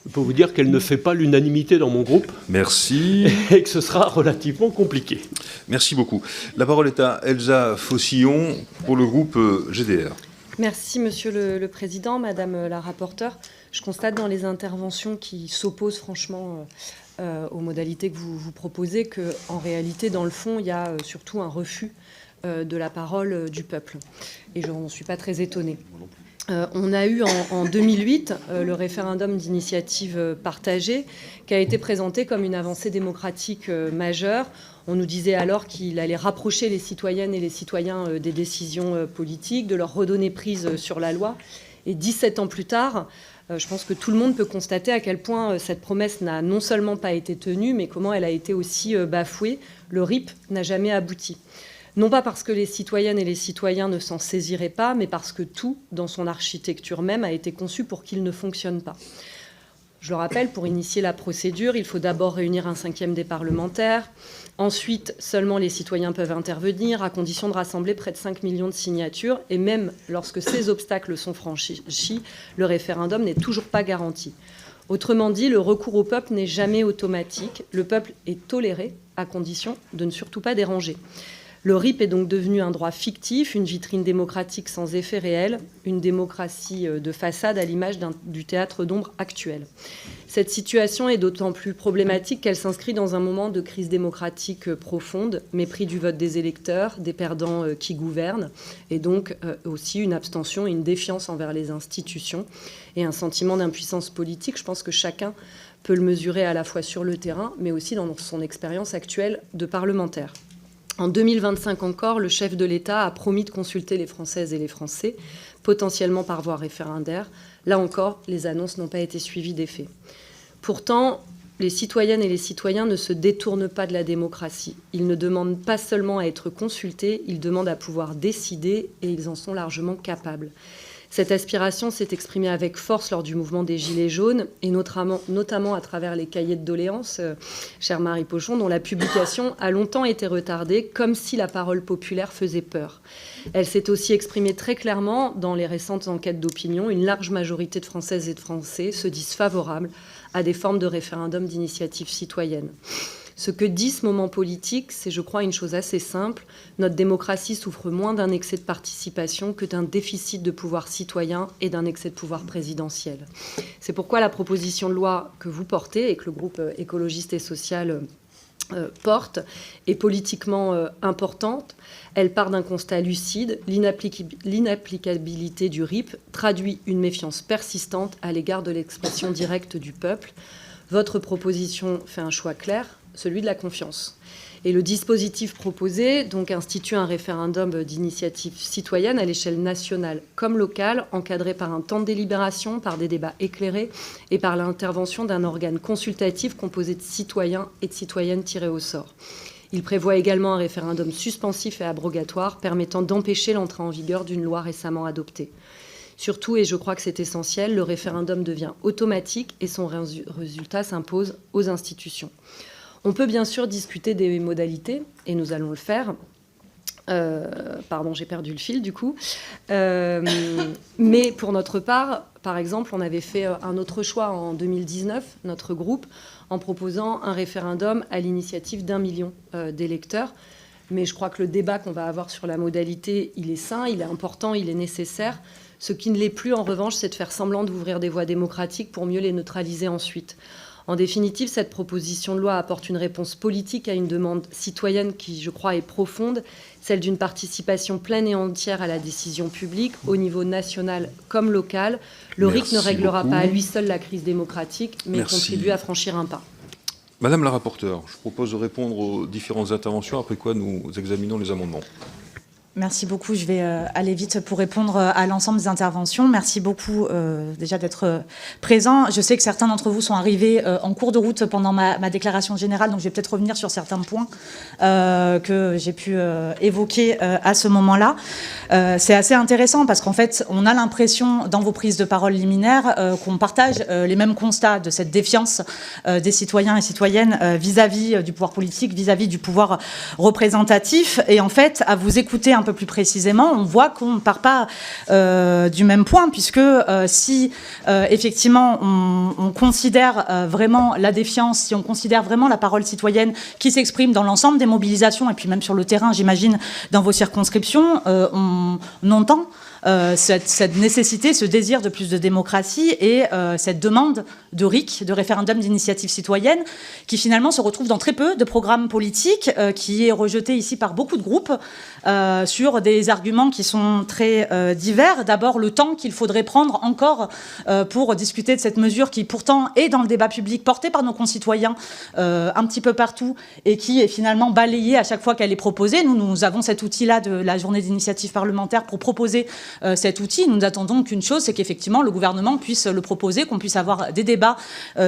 je peux vous dire qu'elle ne fait pas l'unanimité dans mon groupe. Merci. Et que ce sera relativement compliqué. Merci beaucoup. La parole est à Elsa Faucillon pour le groupe GDR. Merci, Monsieur le Président, Madame la rapporteure. Je constate dans les interventions qui s'opposent franchement aux modalités que vous proposez qu'en réalité, dans le fond, il y a surtout un refus de la parole du peuple. Et je n'en suis pas très étonnée. On a eu en 2008 le référendum d'initiative partagée qui a été présenté comme une avancée démocratique majeure. On nous disait alors qu'il allait rapprocher les citoyennes et les citoyens des décisions politiques, de leur redonner prise sur la loi. Et 17 ans plus tard, je pense que tout le monde peut constater à quel point cette promesse n'a non seulement pas été tenue, mais comment elle a été aussi bafouée. Le RIP n'a jamais abouti. Non pas parce que les citoyennes et les citoyens ne s'en saisiraient pas, mais parce que tout, dans son architecture même, a été conçu pour qu'il ne fonctionne pas. Je le rappelle, pour initier la procédure, il faut d'abord réunir un 5e des parlementaires. Ensuite, seulement les citoyens peuvent intervenir, à condition de rassembler près de 5 millions de signatures. Et même lorsque ces obstacles sont franchis, le référendum n'est toujours pas garanti. Autrement dit, le recours au peuple n'est jamais automatique. Le peuple est toléré, à condition de ne surtout pas déranger. Le RIP est donc devenu un droit fictif, une vitrine démocratique sans effet réel, une démocratie de façade à l'image du théâtre d'ombre actuel. Cette situation est d'autant plus problématique qu'elle s'inscrit dans un moment de crise démocratique profonde, mépris du vote des électeurs, des perdants qui gouvernent, et donc aussi une abstention et une défiance envers les institutions et un sentiment d'impuissance politique. Je pense que chacun peut le mesurer à la fois sur le terrain, mais aussi dans son expérience actuelle de parlementaire. En 2025 encore, le chef de l'État a promis de consulter les Françaises et les Français, potentiellement par voie référendaire. Là encore, les annonces n'ont pas été suivies d'effet. Pourtant, les citoyennes et les citoyens ne se détournent pas de la démocratie. Ils ne demandent pas seulement à être consultés, ils demandent à pouvoir décider et ils en sont largement capables. Cette aspiration s'est exprimée avec force lors du mouvement des Gilets jaunes et notamment à travers les cahiers de doléances, chère Marie Pochon, dont la publication a longtemps été retardée, comme si la parole populaire faisait peur. Elle s'est aussi exprimée très clairement dans les récentes enquêtes d'opinion. Une large majorité de Françaises et de Français se disent favorables à des formes de référendum d'initiative citoyenne. Ce que dit ce moment politique, c'est, je crois, une chose assez simple. Notre démocratie souffre moins d'un excès de participation que d'un déficit de pouvoir citoyen et d'un excès de pouvoir présidentiel. C'est pourquoi la proposition de loi que vous portez et que le groupe écologiste et social porte est politiquement importante. Elle part d'un constat lucide. L'inapplicabilité du RIP traduit une méfiance persistante à l'égard de l'expression directe du peuple. Votre proposition fait un choix clair, celui de la confiance. Et le dispositif proposé donc institue un référendum d'initiative citoyenne à l'échelle nationale comme locale, encadré par un temps de délibération, par des débats éclairés et par l'intervention d'un organe consultatif composé de citoyens et de citoyennes tirés au sort. Il prévoit également un référendum suspensif et abrogatoire permettant d'empêcher l'entrée en vigueur d'une loi récemment adoptée. Surtout, et je crois que c'est essentiel, le référendum devient automatique et son résultat s'impose aux institutions. On peut bien sûr discuter des modalités, et nous allons le faire. Pardon, j'ai perdu le fil du coup. Mais pour notre part, par exemple, on avait fait un autre choix en 2019, notre groupe, en proposant un référendum à l'initiative d'1 million d'électeurs. Mais je crois que le débat qu'on va avoir sur la modalité, il est sain, il est important, il est nécessaire. Ce qui ne l'est plus, en revanche, c'est de faire semblant d'ouvrir des voies démocratiques pour mieux les neutraliser ensuite. En définitive, cette proposition de loi apporte une réponse politique à une demande citoyenne qui, je crois, est profonde, celle d'une participation pleine et entière à la décision publique, au niveau national comme local. Le RIC ne réglera pas à lui seul la crise démocratique, mais contribue à franchir un pas. Madame la rapporteure, je propose de répondre aux différentes interventions, après quoi nous examinons les amendements. Merci beaucoup. Je vais aller vite pour répondre à l'ensemble des interventions. Merci beaucoup déjà d'être présent. Je sais que certains d'entre vous sont arrivés en cours de route pendant ma déclaration générale, donc je vais peut-être revenir sur certains points que j'ai pu évoquer à ce moment-là. C'est assez intéressant parce qu'en fait, on a l'impression dans vos prises de parole liminaires qu'on partage les mêmes constats de cette défiance des citoyens et citoyennes vis-à-vis du pouvoir politique, vis-à-vis du pouvoir représentatif. Et en fait, à vous écouter un peu plus précisément, on voit qu'on ne part pas du même point, puisque si effectivement on considère vraiment la défiance, si on considère vraiment la parole citoyenne qui s'exprime dans l'ensemble des mobilisations, et puis même sur le terrain, j'imagine, dans vos circonscriptions, on entend cette nécessité, ce désir de plus de démocratie et cette demande de RIC, de référendum d'initiative citoyenne, qui finalement se retrouve dans très peu de programmes politiques, qui est rejeté ici par beaucoup de groupes sur des arguments qui sont très divers. D'abord, le temps qu'il faudrait prendre encore pour discuter de cette mesure qui pourtant est dans le débat public, portée par nos concitoyens un petit peu partout et qui est finalement balayée à chaque fois qu'elle est proposée. Nous avons cet outil-là de la journée d'initiative parlementaire pour proposer cet outil. Nous n'attendons qu'une chose, c'est qu'effectivement le gouvernement puisse le proposer, qu'on puisse avoir des débats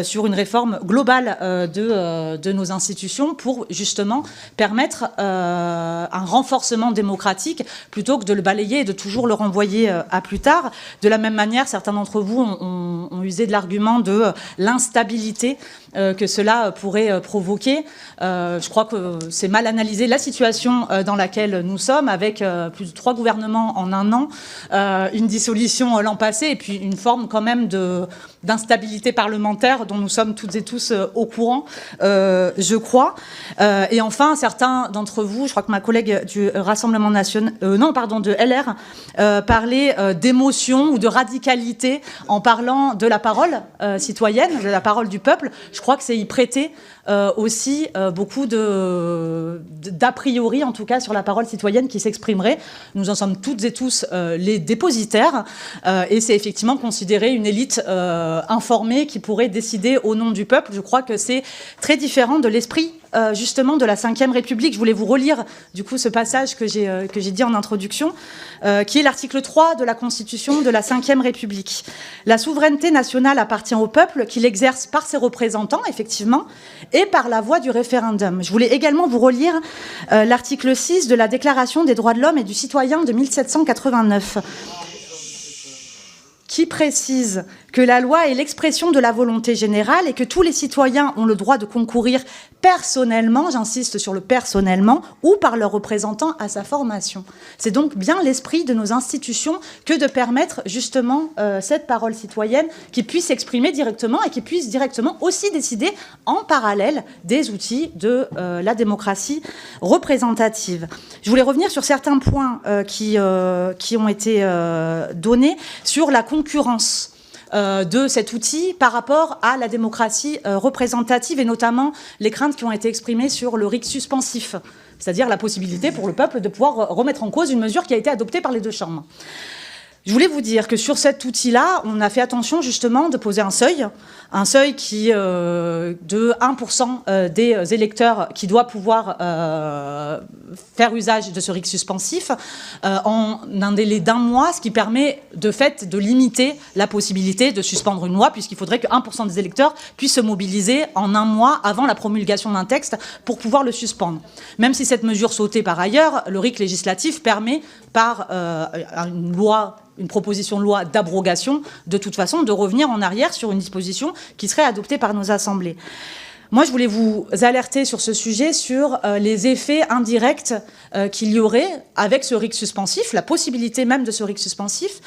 sur une réforme globale de nos institutions pour justement permettre un renforcement démocratique plutôt que de le balayer et de toujours le renvoyer à plus tard. De la même manière, certains d'entre vous ont usé de l'argument de l'instabilité que cela pourrait provoquer. Je crois que c'est mal analysé la situation dans laquelle nous sommes, avec plus de 3 gouvernements en un an, une dissolution l'an passé, et puis une forme quand même d'instabilité parlementaire dont nous sommes toutes et tous au courant, je crois. Et enfin, certains d'entre vous, je crois que ma collègue du Rassemblement national, de LR, parlait d'émotion ou de radicalité en parlant de la parole citoyenne, de la parole du peuple. Je crois que c'est y prêter aussi beaucoup d'a priori, en tout cas, sur la parole citoyenne qui s'exprimerait. Nous en sommes toutes et tous les dépositaires, et c'est effectivement considérer une élite informée qui pourrait décider au nom du peuple. Je crois que c'est très différent de l'esprit justement de la Ve République. Je voulais vous relire du coup ce passage que j'ai dit en introduction, qui est l'article 3 de la Constitution de la Ve République. La souveraineté nationale appartient au peuple, qui l'exerce par ses représentants, effectivement, et par la voie du référendum. Je voulais également vous relire l'article 6 de la Déclaration des droits de l'homme et du citoyen de 1789, qui précise que la loi est l'expression de la volonté générale et que tous les citoyens ont le droit de concourir personnellement, j'insiste sur le personnellement, ou par leurs représentants à sa formation. C'est donc bien l'esprit de nos institutions que de permettre justement cette parole citoyenne qui puisse s'exprimer directement et qui puisse directement aussi décider en parallèle des outils de la démocratie représentative. Je voulais revenir sur certains points qui ont été donnés sur la concurrence de cet outil par rapport à la démocratie représentative, et notamment les craintes qui ont été exprimées sur le RIC suspensif, c'est-à-dire la possibilité pour le peuple de pouvoir remettre en cause une mesure qui a été adoptée par les 2 chambres. Je voulais vous dire que sur cet outil-là, on a fait attention justement de poser un seuil qui de 1% des électeurs qui doit pouvoir faire usage de ce RIC suspensif en un délai d'1 mois, ce qui permet de fait de limiter la possibilité de suspendre une loi, puisqu'il faudrait que 1% des électeurs puissent se mobiliser en 1 mois avant la promulgation d'un texte pour pouvoir le suspendre. Même si cette mesure sautait par ailleurs, le RIC législatif permet par une proposition de loi d'abrogation, de toute façon, de revenir en arrière sur une disposition qui serait adoptée par nos assemblées. Moi, je voulais vous alerter sur ce sujet, sur les effets indirects qu'il y aurait avec ce RIC suspensif, la possibilité même de ce RIC suspensif,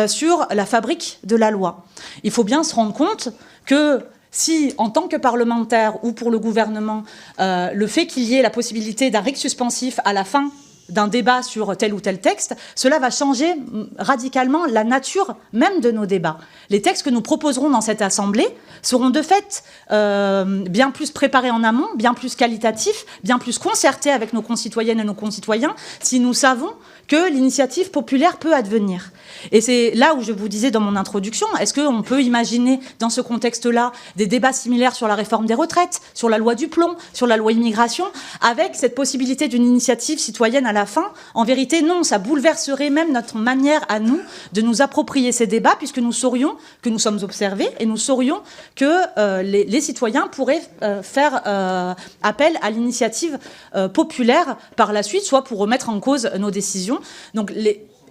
sur la fabrique de la loi. Il faut bien se rendre compte que si, en tant que parlementaire ou pour le gouvernement, le fait qu'il y ait la possibilité d'un RIC suspensif à la fin d'un débat sur tel ou tel texte, cela va changer radicalement la nature même de nos débats. Les textes que nous proposerons dans cette Assemblée seront de fait bien plus préparés en amont, bien plus qualitatifs, bien plus concertés avec nos concitoyennes et nos concitoyens, si nous savons que l'initiative populaire peut advenir. Et c'est là où je vous disais dans mon introduction, est-ce qu'on peut imaginer dans ce contexte-là des débats similaires sur la réforme des retraites, sur la loi du plomb, sur la loi immigration, avec cette possibilité d'une initiative citoyenne à la fin? En vérité, non, ça bouleverserait même notre manière à nous de nous approprier ces débats, puisque nous saurions que nous sommes observés et nous saurions que les citoyens pourraient faire appel à l'initiative populaire par la suite, soit pour remettre en cause nos décisions. Donc,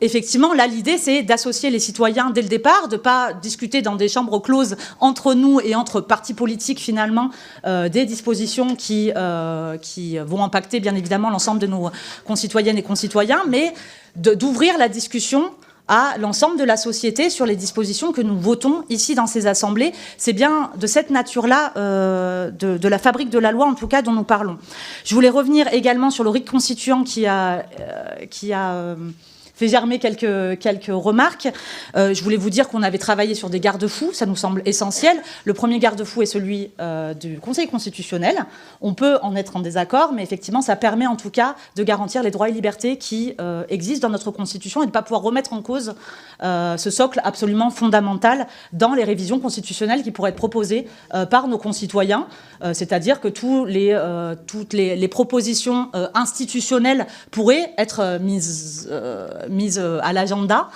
effectivement, là, l'idée, c'est d'associer les citoyens dès le départ, de ne pas discuter dans des chambres closes entre nous et entre partis politiques, finalement, des dispositions qui vont impacter, bien évidemment, l'ensemble de nos concitoyennes et concitoyens, mais d'ouvrir la discussion à l'ensemble de la société sur les dispositions que nous votons ici dans ces assemblées. C'est bien de cette nature-là, de la fabrique de la loi, en tout cas, dont nous parlons. Je voulais revenir également sur le RIC constituant qui a fait germer quelques remarques. Je voulais vous dire qu'on avait travaillé sur des garde-fous, ça nous semble essentiel. Le premier garde-fou est celui du Conseil constitutionnel. On peut en être en désaccord, mais effectivement, ça permet en tout cas de garantir les droits et libertés qui existent dans notre Constitution et de ne pas pouvoir remettre en cause ce socle absolument fondamental dans les révisions constitutionnelles qui pourraient être proposées par nos concitoyens. C'est-à-dire que toutes les propositions institutionnelles pourraient être mises à l'agenda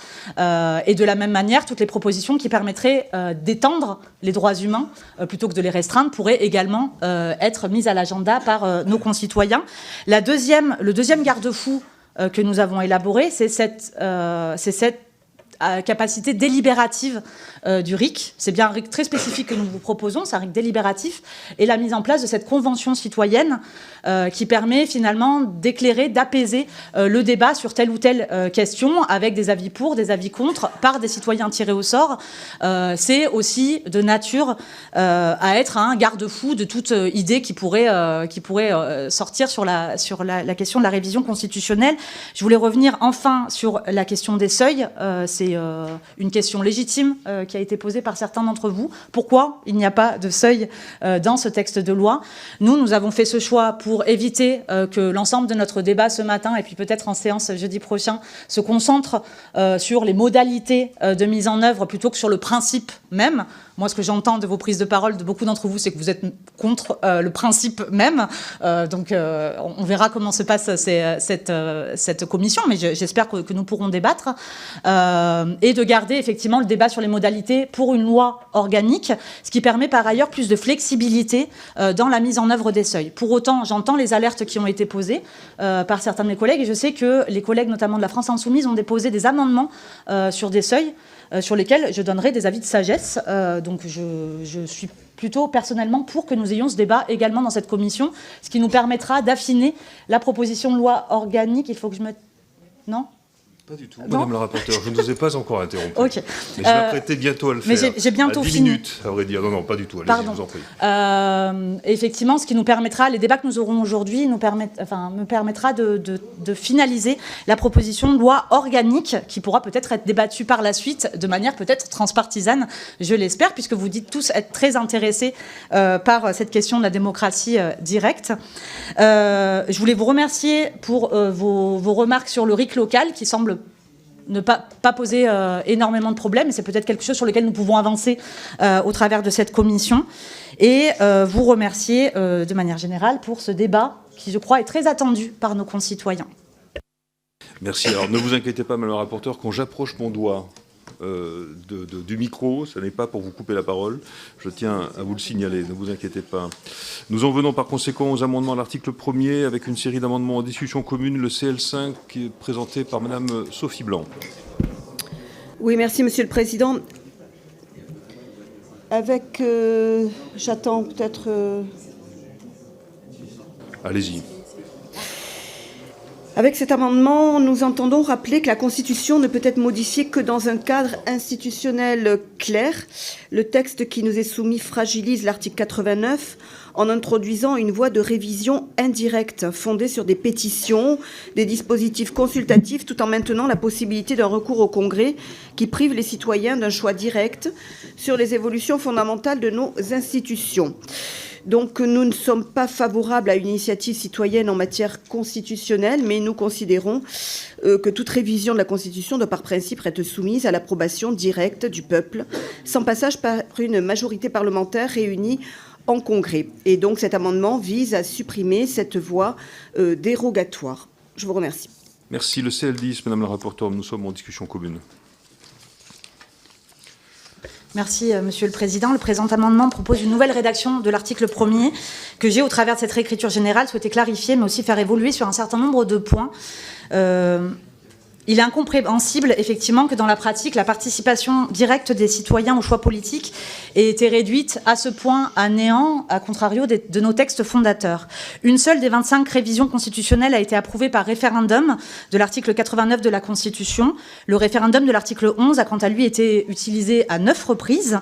et de la même manière, toutes les propositions qui permettraient d'étendre les droits humains plutôt que de les restreindre pourraient également être mises à l'agenda par nos concitoyens. Le deuxième garde-fou que nous avons élaboré, c'est cette capacité délibérative du RIC. C'est bien un RIC très spécifique que nous vous proposons, c'est un RIC délibératif, et la mise en place de cette convention citoyenne qui permet finalement d'éclairer, d'apaiser le débat sur telle ou telle question avec des avis pour, des avis contre, par des citoyens tirés au sort. C'est aussi de nature à être un garde-fou de toute idée qui pourrait sortir sur la question de la révision constitutionnelle. Je voulais revenir enfin sur la question des seuils. C'est une question légitime qui a été posée par certains d'entre vous. Pourquoi il n'y a pas de seuil dans ce texte de loi ? Nous avons fait ce choix pour éviter que l'ensemble de notre débat ce matin, et puis peut-être en séance jeudi prochain, se concentre sur les modalités de mise en œuvre plutôt que sur le principe même. Moi, ce que j'entends de vos prises de parole de beaucoup d'entre vous, c'est que vous êtes contre le principe même. Donc, on verra comment se passe cette commission, mais j'espère que nous pourrons débattre. Et de garder effectivement le débat sur les modalités pour une loi organique, ce qui permet par ailleurs plus de flexibilité dans la mise en œuvre des seuils. Pour autant, j'entends les alertes qui ont été posées par certains de mes collègues, et je sais que les collègues, notamment de la France Insoumise, ont déposé des amendements sur des seuils sur lesquels je donnerai des avis de sagesse. Donc je suis plutôt personnellement pour que nous ayons ce débat également dans cette commission, ce qui nous permettra d'affiner la proposition de loi organique. Il faut que je me... Non ? Pas du tout, Madame la rapporteure, je ne vous ai pas encore interrompu. Okay. Mais je m'apprêtais bientôt à le faire. Mais j'ai bientôt à 10 fini. minutes, à vrai dire. Non, pas du tout. Allez-y, Pardon. je vous en prie. Effectivement, ce qui nous permettra, les débats que nous aurons aujourd'hui, me permettra de finaliser la proposition de loi organique qui pourra peut-être être débattue par la suite de manière peut-être transpartisane, je l'espère, puisque vous dites tous être très intéressés par cette question de la démocratie directe. Je voulais vous remercier pour vos remarques sur le RIC local qui semble ne pas poser énormément de problèmes. C'est peut-être quelque chose sur lequel nous pouvons avancer au travers de cette commission. Et vous remercier de manière générale pour ce débat qui, je crois, est très attendu par nos concitoyens. Merci. Alors, ne vous inquiétez pas, Madame la rapporteure, quand j'approche mon doigt du micro, ce n'est pas pour vous couper la parole. Je tiens à vous le signaler, ne vous inquiétez pas. Nous en venons par conséquent aux amendements à l'article 1er avec une série d'amendements en discussion commune, le CL5 qui est présenté par Madame Sophie Blanc. Oui, merci Monsieur le Président. Avec... j'attends peut-être... Allez-y. Avec cet amendement, nous entendons rappeler que la Constitution ne peut être modifiée que dans un cadre institutionnel clair. Le texte qui nous est soumis fragilise l'article 89 en introduisant une voie de révision indirecte fondée sur des pétitions, des dispositifs consultatifs, tout en maintenant la possibilité d'un recours au Congrès qui prive les citoyens d'un choix direct sur les évolutions fondamentales de nos institutions. Donc nous ne sommes pas favorables à une initiative citoyenne en matière constitutionnelle, mais nous considérons que toute révision de la Constitution doit par principe être soumise à l'approbation directe du peuple, sans passage par une majorité parlementaire réunie en Congrès. Et donc cet amendement vise à supprimer cette voie dérogatoire. Je vous remercie. Merci. Le CL10, Madame la rapporteure, nous sommes en discussion commune. Merci, Monsieur le Président. Le présent amendement propose une nouvelle rédaction de l'article 1er que j'ai, au travers de cette réécriture générale, souhaité clarifier, mais aussi faire évoluer sur un certain nombre de points. Il est incompréhensible, effectivement, que dans la pratique, la participation directe des citoyens aux choix politiques ait été réduite à ce point à néant, à contrario de nos textes fondateurs. Une seule des 25 révisions constitutionnelles a été approuvée par référendum de l'article 89 de la Constitution. Le référendum de l'article 11 a quant à lui été utilisé à 9 reprises.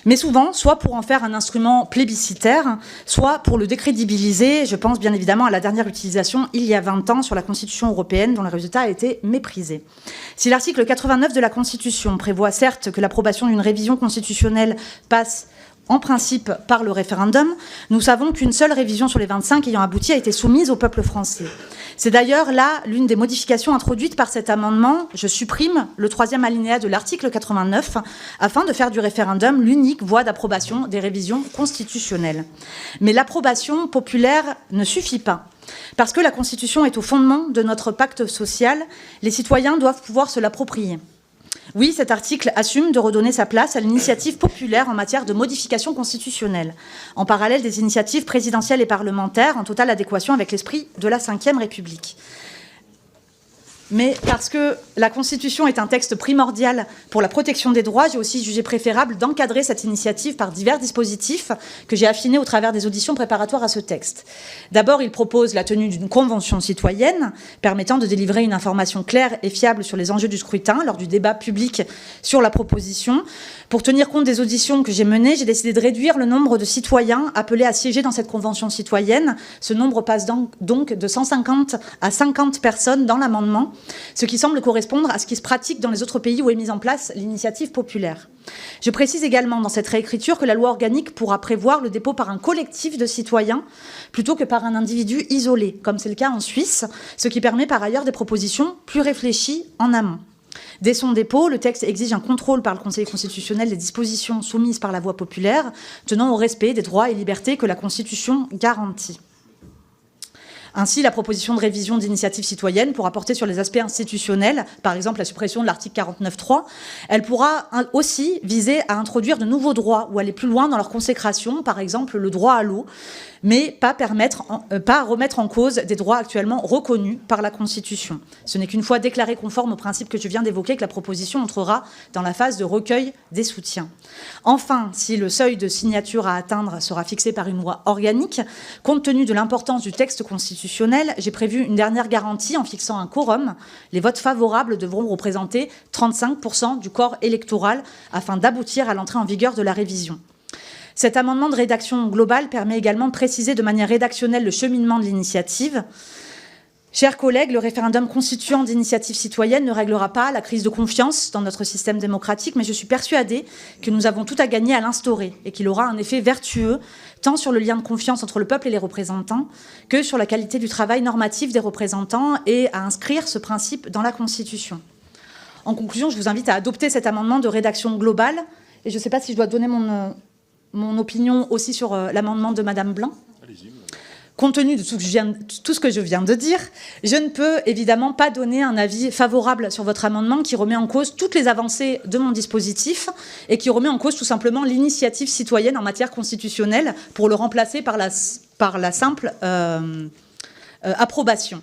Mais souvent, soit pour en faire un instrument plébiscitaire, soit pour le décrédibiliser. Je pense bien évidemment à la dernière utilisation, il y a 20 ans, sur la Constitution européenne, dont le résultat a été méprisé. Si l'article 89 de la Constitution prévoit certes que l'approbation d'une révision constitutionnelle passe en principe par le référendum, nous savons qu'une seule révision sur les 25 ayant abouti a été soumise au peuple français. C'est d'ailleurs là l'une des modifications introduites par cet amendement. Je supprime le 3e alinéa de l'article 89 afin de faire du référendum l'unique voie d'approbation des révisions constitutionnelles. Mais l'approbation populaire ne suffit pas. Parce que la Constitution est au fondement de notre pacte social, les citoyens doivent pouvoir se l'approprier. Oui, cet article assume de redonner sa place à l'initiative populaire en matière de modification constitutionnelle, en parallèle des initiatives présidentielles et parlementaires, en totale adéquation avec l'esprit de la Ve République. Mais parce que la Constitution est un texte primordial pour la protection des droits, j'ai aussi jugé préférable d'encadrer cette initiative par divers dispositifs que j'ai affinés au travers des auditions préparatoires à ce texte. D'abord, il propose la tenue d'une convention citoyenne permettant de délivrer une information claire et fiable sur les enjeux du scrutin lors du débat public sur la proposition. Pour tenir compte des auditions que j'ai menées, j'ai décidé de réduire le nombre de citoyens appelés à siéger dans cette convention citoyenne. Ce nombre passe donc de 150 à 50 personnes dans l'amendement, ce qui semble correspondre à ce qui se pratique dans les autres pays où est mise en place l'initiative populaire. Je précise également dans cette réécriture que la loi organique pourra prévoir le dépôt par un collectif de citoyens plutôt que par un individu isolé, comme c'est le cas en Suisse, ce qui permet par ailleurs des propositions plus réfléchies en amont. Dès son dépôt, le texte exige un contrôle par le Conseil constitutionnel des dispositions soumises par la voie populaire, tenant au respect des droits et libertés que la Constitution garantit. Ainsi, la proposition de révision d'initiative citoyenne pourra porter sur les aspects institutionnels, par exemple la suppression de l'article 49.3. Elle pourra aussi viser à introduire de nouveaux droits ou aller plus loin dans leur consécration, par exemple le droit à l'eau, mais pas remettre en cause des droits actuellement reconnus par la Constitution. Ce n'est qu'une fois déclaré conforme aux principes que je viens d'évoquer que la proposition entrera dans la phase de recueil des soutiens. Enfin, si le seuil de signature à atteindre sera fixé par une loi organique, compte tenu de l'importance du texte constitutionnel, j'ai prévu une dernière garantie en fixant un quorum. Les votes favorables devront représenter 35% du corps électoral afin d'aboutir à l'entrée en vigueur de la révision. Cet amendement de rédaction globale permet également de préciser de manière rédactionnelle le cheminement de l'initiative. Chers collègues, le référendum constituant d'initiative citoyenne ne réglera pas la crise de confiance dans notre système démocratique, mais je suis persuadée que nous avons tout à gagner à l'instaurer et qu'il aura un effet vertueux tant sur le lien de confiance entre le peuple et les représentants que sur la qualité du travail normatif des représentants et à inscrire ce principe dans la Constitution. En conclusion, je vous invite à adopter cet amendement de rédaction globale et je ne sais pas si je dois donner mon opinion aussi sur l'amendement de Madame Blanc. Allez-y. Compte tenu de tout ce que je viens de dire, je ne peux évidemment pas donner un avis favorable sur votre amendement qui remet en cause toutes les avancées de mon dispositif et qui remet en cause tout simplement l'initiative citoyenne en matière constitutionnelle pour le remplacer par la simple approbation.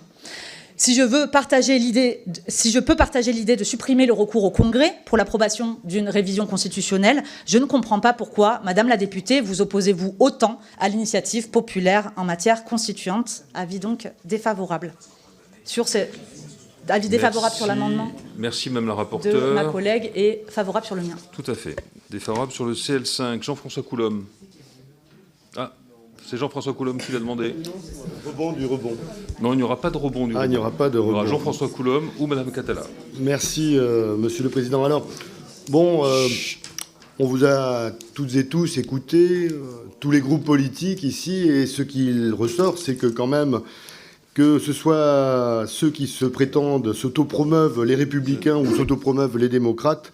Si je peux partager l'idée de supprimer le recours au Congrès pour l'approbation d'une révision constitutionnelle, je ne comprends pas pourquoi, Madame la députée, vous opposez-vous autant à l'initiative populaire en matière constituante. Avis donc défavorable. Avis défavorable sur l'amendement. Merci, Madame la rapporteure. De ma collègue et favorable sur le mien. Tout à fait. Défavorable sur le CL5. Jean-François Coulombe. C'est Jean-François Coulombe qui l'a demandé. Rebond du rebond. Non, il n'y aura pas de rebond du rebond. Il n'y aura pas de rebond. Il y aura Jean-François Coulombe ou Madame Catala. Merci, Monsieur le Président. Alors, on vous a toutes et tous écoutés, tous les groupes politiques ici, et ce qu'il ressort, c'est que quand même, que ce soit ceux qui se prétendent s'autopromeuvent les républicains ou s'autopromeuvent les démocrates,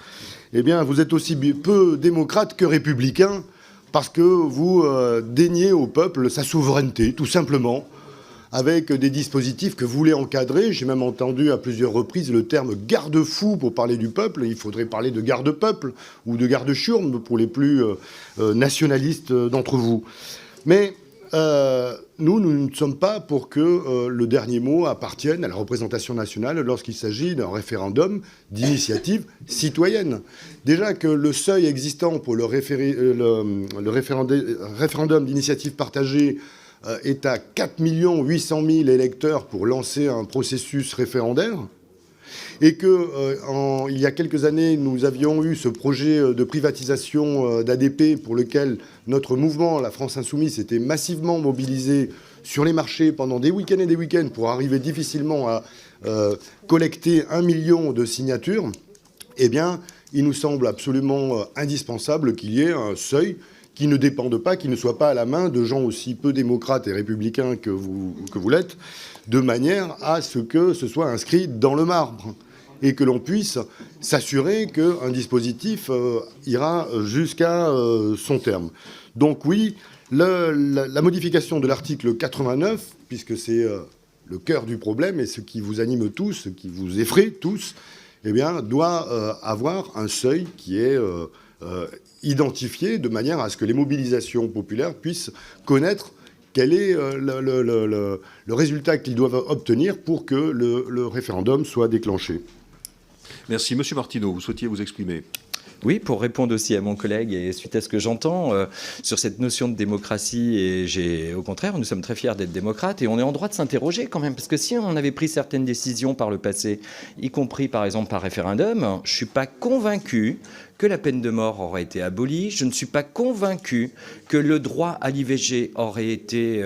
eh bien, vous êtes aussi peu démocrates que républicains, parce que vous déniez au peuple sa souveraineté, tout simplement, avec des dispositifs que vous voulez encadrer. J'ai même entendu à plusieurs reprises le terme garde-fou pour parler du peuple. Il faudrait parler de garde-peuple ou de garde-chiourme pour les plus nationalistes d'entre vous. Mais nous ne sommes pas pour que le dernier mot appartienne à la représentation nationale lorsqu'il s'agit d'un référendum d'initiative citoyenne. Déjà que le seuil existant pour le référendum d'initiative partagée est à 4 800 000 électeurs pour lancer un processus référendaire, Et qu'il y a quelques années, nous avions eu ce projet de privatisation d'ADP pour lequel notre mouvement, la France Insoumise, s'était massivement mobilisé sur les marchés pendant des week-ends et des week-ends pour arriver difficilement à collecter 1 million de signatures, eh bien, il nous semble absolument indispensable qu'il y ait un seuil qui ne dépende pas, qui ne soit pas à la main de gens aussi peu démocrates et républicains que vous l'êtes, de manière à ce que ce soit inscrit dans le marbre et que l'on puisse s'assurer qu'un dispositif ira jusqu'à son terme. Donc oui, la modification de l'article 89, puisque c'est le cœur du problème et ce qui vous anime tous, ce qui vous effraie tous, eh bien, doit avoir un seuil qui est identifié de manière à ce que les mobilisations populaires puissent connaître quel est le résultat qu'ils doivent obtenir pour que le référendum soit déclenché. Merci. Monsieur Martineau, vous souhaitiez vous exprimer. Oui, pour répondre aussi à mon collègue et suite à ce que j'entends sur cette notion de démocratie, et au contraire, nous sommes très fiers d'être démocrates et on est en droit de s'interroger quand même, parce que si on avait pris certaines décisions par le passé, y compris par exemple par référendum, je ne suis pas convaincu que la peine de mort aurait été abolie, je ne suis pas convaincu que le droit à l'IVG aurait été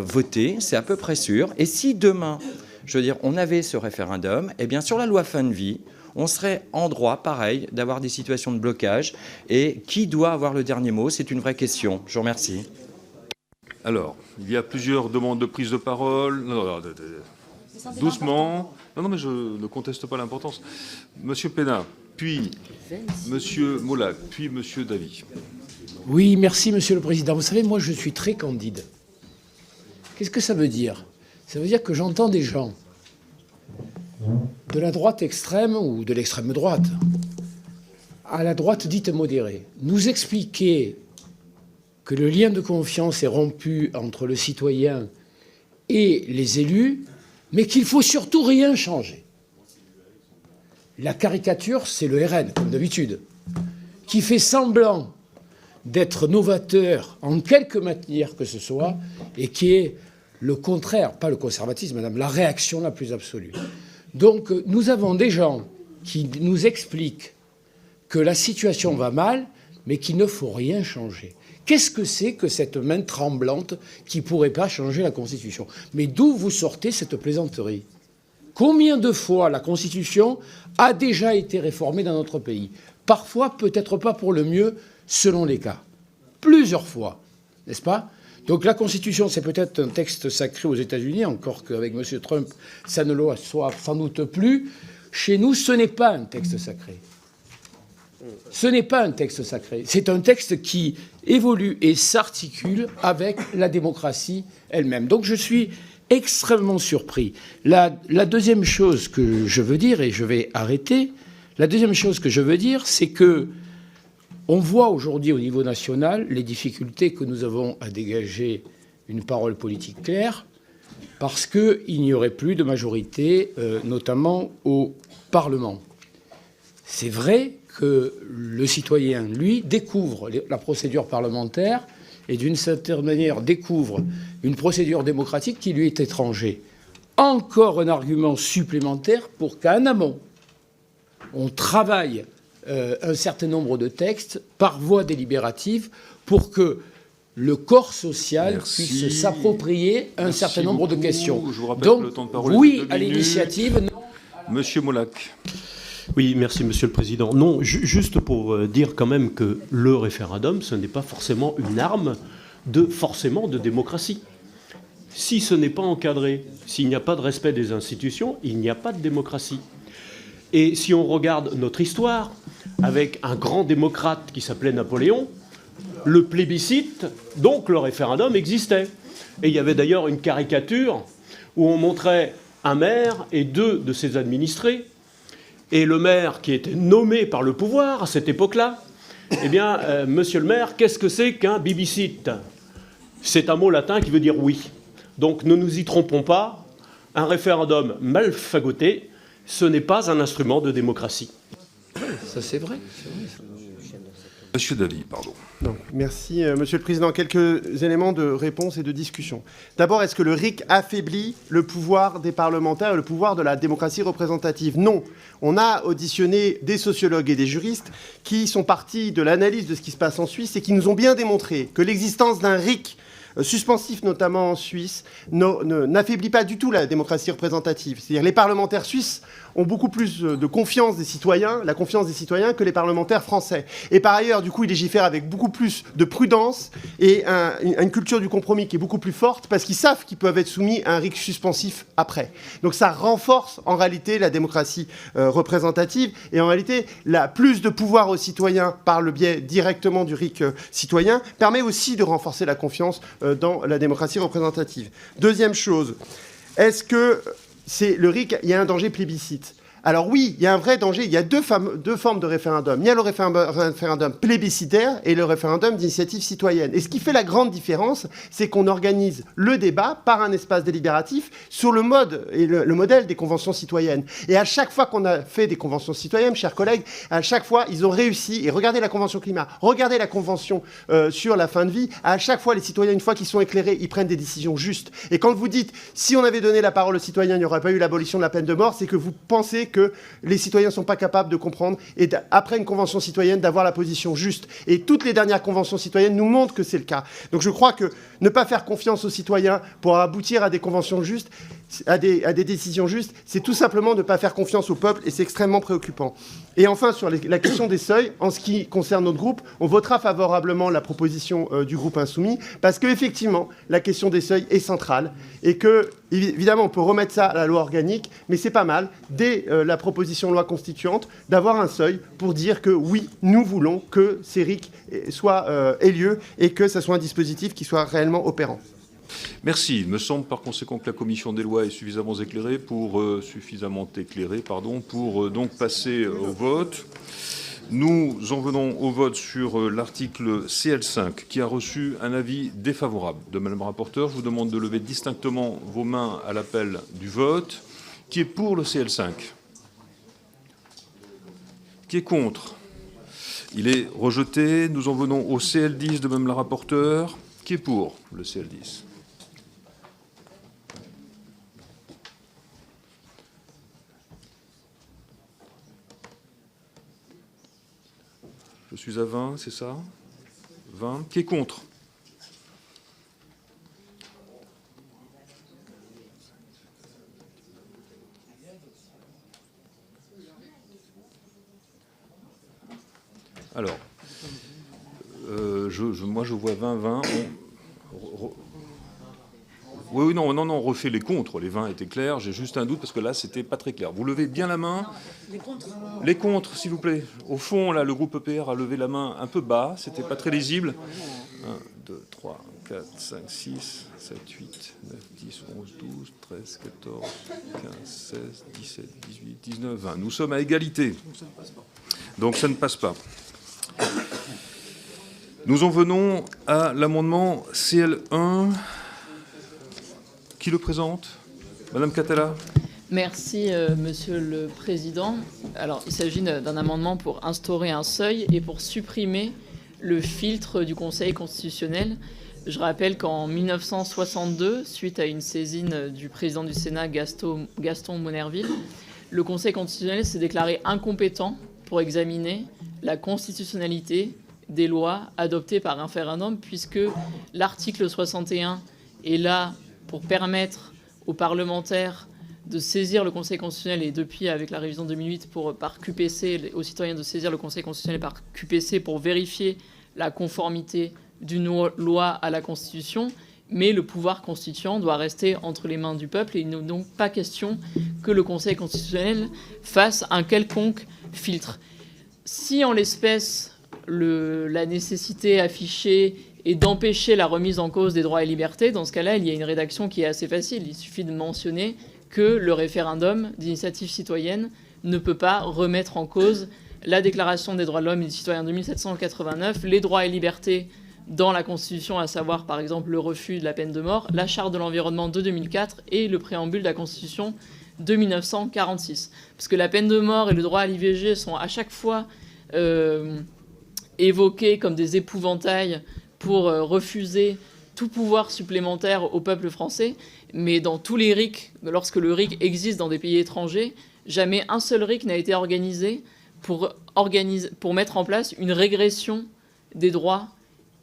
voté, c'est à peu près sûr. Et si demain, je veux dire, on avait ce référendum, eh bien sur la loi fin de vie, on serait en droit, pareil, d'avoir des situations de blocage. Et qui doit avoir le dernier mot? C'est une vraie question. Je vous remercie. Alors, il y a plusieurs demandes de prise de parole. Doucement. Non, mais je ne conteste pas l'importance. Monsieur Pénat, puis Monsieur Molac, puis Monsieur Davy. Oui, merci, Monsieur le Président. Vous savez, moi, je suis très candide. Qu'est-ce que ça veut dire? Ça veut dire que j'entends des gens de la droite extrême ou de l'extrême droite à la droite dite modérée nous expliquer que le lien de confiance est rompu entre le citoyen et les élus, mais qu'il ne faut surtout rien changer. La caricature, c'est le RN, comme d'habitude, qui fait semblant d'être novateur en quelque matière que ce soit et qui est le contraire, pas le conservatisme, madame, la réaction la plus absolue. Donc, nous avons des gens qui nous expliquent que la situation va mal, mais qu'il ne faut rien changer. Qu'est-ce que c'est que cette main tremblante qui ne pourrait pas changer la Constitution? Mais d'où vous sortez cette plaisanterie? Combien de fois la Constitution a déjà été réformée dans notre pays? Parfois, peut-être pas pour le mieux, selon les cas. Plusieurs fois, n'est-ce pas? Donc la Constitution, c'est peut-être un texte sacré aux États-Unis, encore qu'avec M. Trump, ça ne le soit sans doute plus. Chez nous, ce n'est pas un texte sacré. Ce n'est pas un texte sacré. C'est un texte qui évolue et s'articule avec la démocratie elle-même. Donc je suis extrêmement surpris. La deuxième chose que je veux dire, et je vais arrêter, la deuxième chose que je veux dire, c'est que on voit aujourd'hui au niveau national les difficultés que nous avons à dégager une parole politique claire parce qu'il n'y aurait plus de majorité, notamment au Parlement. C'est vrai que le citoyen, lui, découvre la procédure parlementaire et d'une certaine manière découvre une procédure démocratique qui lui est étrangère. Encore un argument supplémentaire pour qu'en amont, on travaille un certain nombre de textes par voie délibérative pour que le corps social puisse s'approprier un certain nombre de questions. Je vous rappelle donc, que le temps de parole oui à l'initiative. Non. Monsieur Molac. Oui, merci Monsieur le Président. Non, juste pour dire quand même que le référendum, ce n'est pas forcément une arme de démocratie. Si ce n'est pas encadré, s'il n'y a pas de respect des institutions, il n'y a pas de démocratie. Et si on regarde notre histoire, avec un grand démocrate qui s'appelait Napoléon, le plébiscite, donc le référendum, existait. Et il y avait d'ailleurs une caricature où on montrait un maire et 2 de ses administrés, et le maire qui était nommé par le pouvoir à cette époque-là, eh bien, monsieur le maire, qu'est-ce que c'est qu'un bibicite? C'est un mot latin qui veut dire oui. Donc ne nous y trompons pas, un référendum mal fagoté, ce n'est pas un instrument de démocratie. Ça, c'est vrai. Monsieur Dalli, pardon. Donc, merci, Monsieur le Président. Quelques éléments de réponse et de discussion. D'abord, est-ce que le RIC affaiblit le pouvoir des parlementaires et le pouvoir de la démocratie représentative? Non. On a auditionné des sociologues et des juristes qui sont partis de l'analyse de ce qui se passe en Suisse et qui nous ont bien démontré que l'existence d'un RIC suspensif, notamment en Suisse, n'affaiblit pas du tout la démocratie représentative. C'est-à-dire les parlementaires suisses ont beaucoup plus de confiance des citoyens, la confiance des citoyens, que les parlementaires français. Et par ailleurs, du coup, ils légifèrent avec beaucoup plus de prudence et une culture du compromis qui est beaucoup plus forte parce qu'ils savent qu'ils peuvent être soumis à un RIC suspensif après. Donc ça renforce en réalité la démocratie représentative et en réalité, plus de pouvoir aux citoyens par le biais directement du RIC citoyen permet aussi de renforcer la confiance dans la démocratie représentative. Deuxième chose, est-ce que le RIC, il y a un danger plébiscite? Alors oui, il y a un vrai danger. Il y a deux formes de référendum. Il y a le référendum plébiscitaire et le référendum d'initiative citoyenne. Et ce qui fait la grande différence, c'est qu'on organise le débat par un espace délibératif sur le mode et le modèle des conventions citoyennes. Et à chaque fois qu'on a fait des conventions citoyennes, chers collègues, à chaque fois, ils ont réussi. Et regardez la convention climat, regardez la convention sur la fin de vie. À chaque fois, les citoyens, une fois qu'ils sont éclairés, ils prennent des décisions justes. Et quand vous dites, si on avait donné la parole aux citoyens, il n'y aurait pas eu l'abolition de la peine de mort, c'est que vous pensez que les citoyens ne sont pas capables de comprendre et après une convention citoyenne d'avoir la position juste. Et toutes les dernières conventions citoyennes nous montrent que c'est le cas. Donc je crois que ne pas faire confiance aux citoyens pour aboutir à des conventions justes, à des décisions justes, c'est tout simplement ne pas faire confiance au peuple et c'est extrêmement préoccupant. Et enfin, sur la question des seuils, en ce qui concerne notre groupe, on votera favorablement la proposition du groupe Insoumis parce qu'effectivement, la question des seuils est centrale et que, évidemment, on peut remettre ça à la loi organique, mais c'est pas mal, dès la proposition de loi constituante, d'avoir un seuil pour dire que oui, nous voulons que ces RIC aient lieu et que ce soit un dispositif qui soit réellement opérant. Merci. Il me semble par conséquent que la commission des lois est suffisamment éclairée pour donc passer au vote. Nous en venons au vote sur l'article CL5 qui a reçu un avis défavorable de Madame la rapporteure. Je vous demande de lever distinctement vos mains à l'appel du vote. Qui est pour le CL5? Qui est contre? Il est rejeté. Nous en venons au CL10 de Madame la rapporteure. Qui est pour le CL10? Je suis à 20, c'est ça? 20. Qui est contre? Alors, moi je vois 20. Oui, non, on refait les contre. Les 20 étaient clairs. J'ai juste un doute parce que là, c'était pas très clair. Vous levez bien la main. Les contre. Les contre, s'il vous plaît. Au fond, là, le groupe EPR a levé la main un peu bas. C'était pas très lisible. 1, 2, 3, 4, 5, 6, 7, 8, 9, 10, 11, 12, 13, 14, 15, 16, 17, 18, 19, 20. Nous sommes à égalité. Donc ça ne passe pas. Nous en venons à l'amendement CL1. Qui le présente? Madame Catala. Merci, Monsieur le Président. Alors, il s'agit d'un amendement pour instaurer un seuil et pour supprimer le filtre du Conseil constitutionnel. Je rappelle qu'en 1962, suite à une saisine du président du Sénat, Gaston Monnerville, le Conseil constitutionnel s'est déclaré incompétent pour examiner la constitutionnalité des lois adoptées par référendum, puisque l'article 61 est là pour permettre aux parlementaires de saisir le Conseil constitutionnel, et depuis, avec la révision 2008, par QPC, aux citoyens de saisir le Conseil constitutionnel par QPC pour vérifier la conformité d'une loi à la Constitution, mais le pouvoir constituant doit rester entre les mains du peuple, et il n'est donc pas question que le Conseil constitutionnel fasse un quelconque filtre. Si, en l'espèce, la nécessité affichée et d'empêcher la remise en cause des droits et libertés, dans ce cas-là, il y a une rédaction qui est assez facile. Il suffit de mentionner que le référendum d'initiative citoyenne ne peut pas remettre en cause la Déclaration des droits de l'homme et du citoyen de 1789, les droits et libertés dans la Constitution, à savoir par exemple le refus de la peine de mort, la Charte de l'environnement de 2004 et le préambule de la Constitution de 1946. Parce que la peine de mort et le droit à l'IVG sont à chaque fois évoqués comme des épouvantails pour refuser tout pouvoir supplémentaire au peuple français. Mais dans tous les RIC, lorsque le RIC existe dans des pays étrangers, jamais un seul RIC n'a été organisé pour mettre en place une régression des droits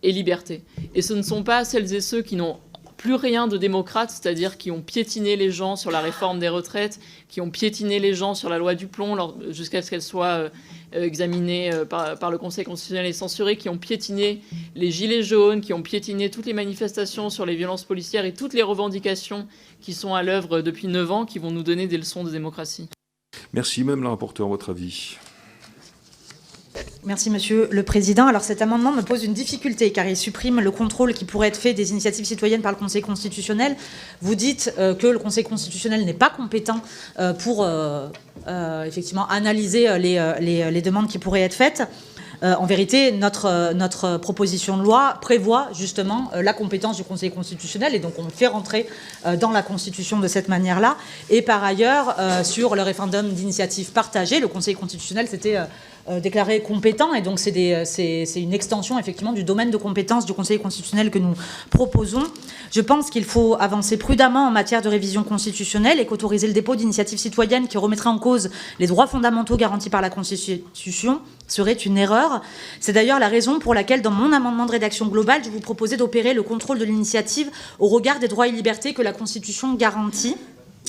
et libertés. Et ce ne sont pas celles et ceux qui n'ont plus rien de démocrate, c'est-à-dire qui ont piétiné les gens sur la réforme des retraites, qui ont piétiné les gens sur la loi du plomb jusqu'à ce qu'elle soit examinée par le Conseil constitutionnel et censurée, qui ont piétiné les gilets jaunes, qui ont piétiné toutes les manifestations sur les violences policières et toutes les revendications qui sont à l'œuvre depuis 9 ans, qui vont nous donner des leçons de démocratie. Merci. Madame la rapporteure, votre avis? Merci, Monsieur le Président. Alors, cet amendement me pose une difficulté, car il supprime le contrôle qui pourrait être fait des initiatives citoyennes par le Conseil constitutionnel. Vous dites que le Conseil constitutionnel n'est pas compétent pour, effectivement, analyser les demandes qui pourraient être faites. En vérité, notre proposition de loi prévoit justement la compétence du Conseil constitutionnel, et donc on le fait rentrer dans la Constitution de cette manière-là. Et par ailleurs, sur le référendum d'initiative partagée, le Conseil constitutionnel s'était déclaré compétent, et donc c'est une extension effectivement du domaine de compétence du Conseil constitutionnel que nous proposons. Je pense qu'il faut avancer prudemment en matière de révision constitutionnelle, et qu'autoriser le dépôt d'initiatives citoyennes qui remettraient en cause les droits fondamentaux garantis par la Constitution serait une erreur. C'est d'ailleurs la raison pour laquelle, dans mon amendement de rédaction globale, je vous proposais d'opérer le contrôle de l'initiative au regard des droits et libertés que la Constitution garantit.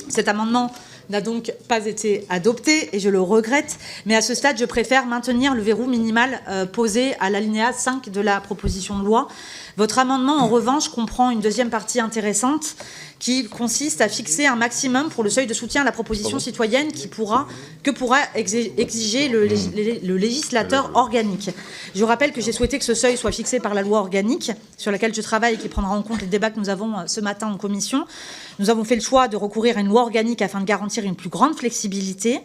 Cet amendement n'a donc pas été adopté, et je le regrette, mais à ce stade, je préfère maintenir le verrou minimal posé à l'alinéa 5 de la proposition de loi. Votre amendement, en revanche, comprend une deuxième partie intéressante qui consiste à fixer un maximum pour le seuil de soutien à la proposition citoyenne que pourra exiger le législateur organique. Je rappelle que j'ai souhaité que ce seuil soit fixé par la loi organique sur laquelle je travaille et qui prendra en compte les débats que nous avons ce matin en commission. Nous avons fait le choix de recourir à une loi organique afin de garantir une plus grande flexibilité.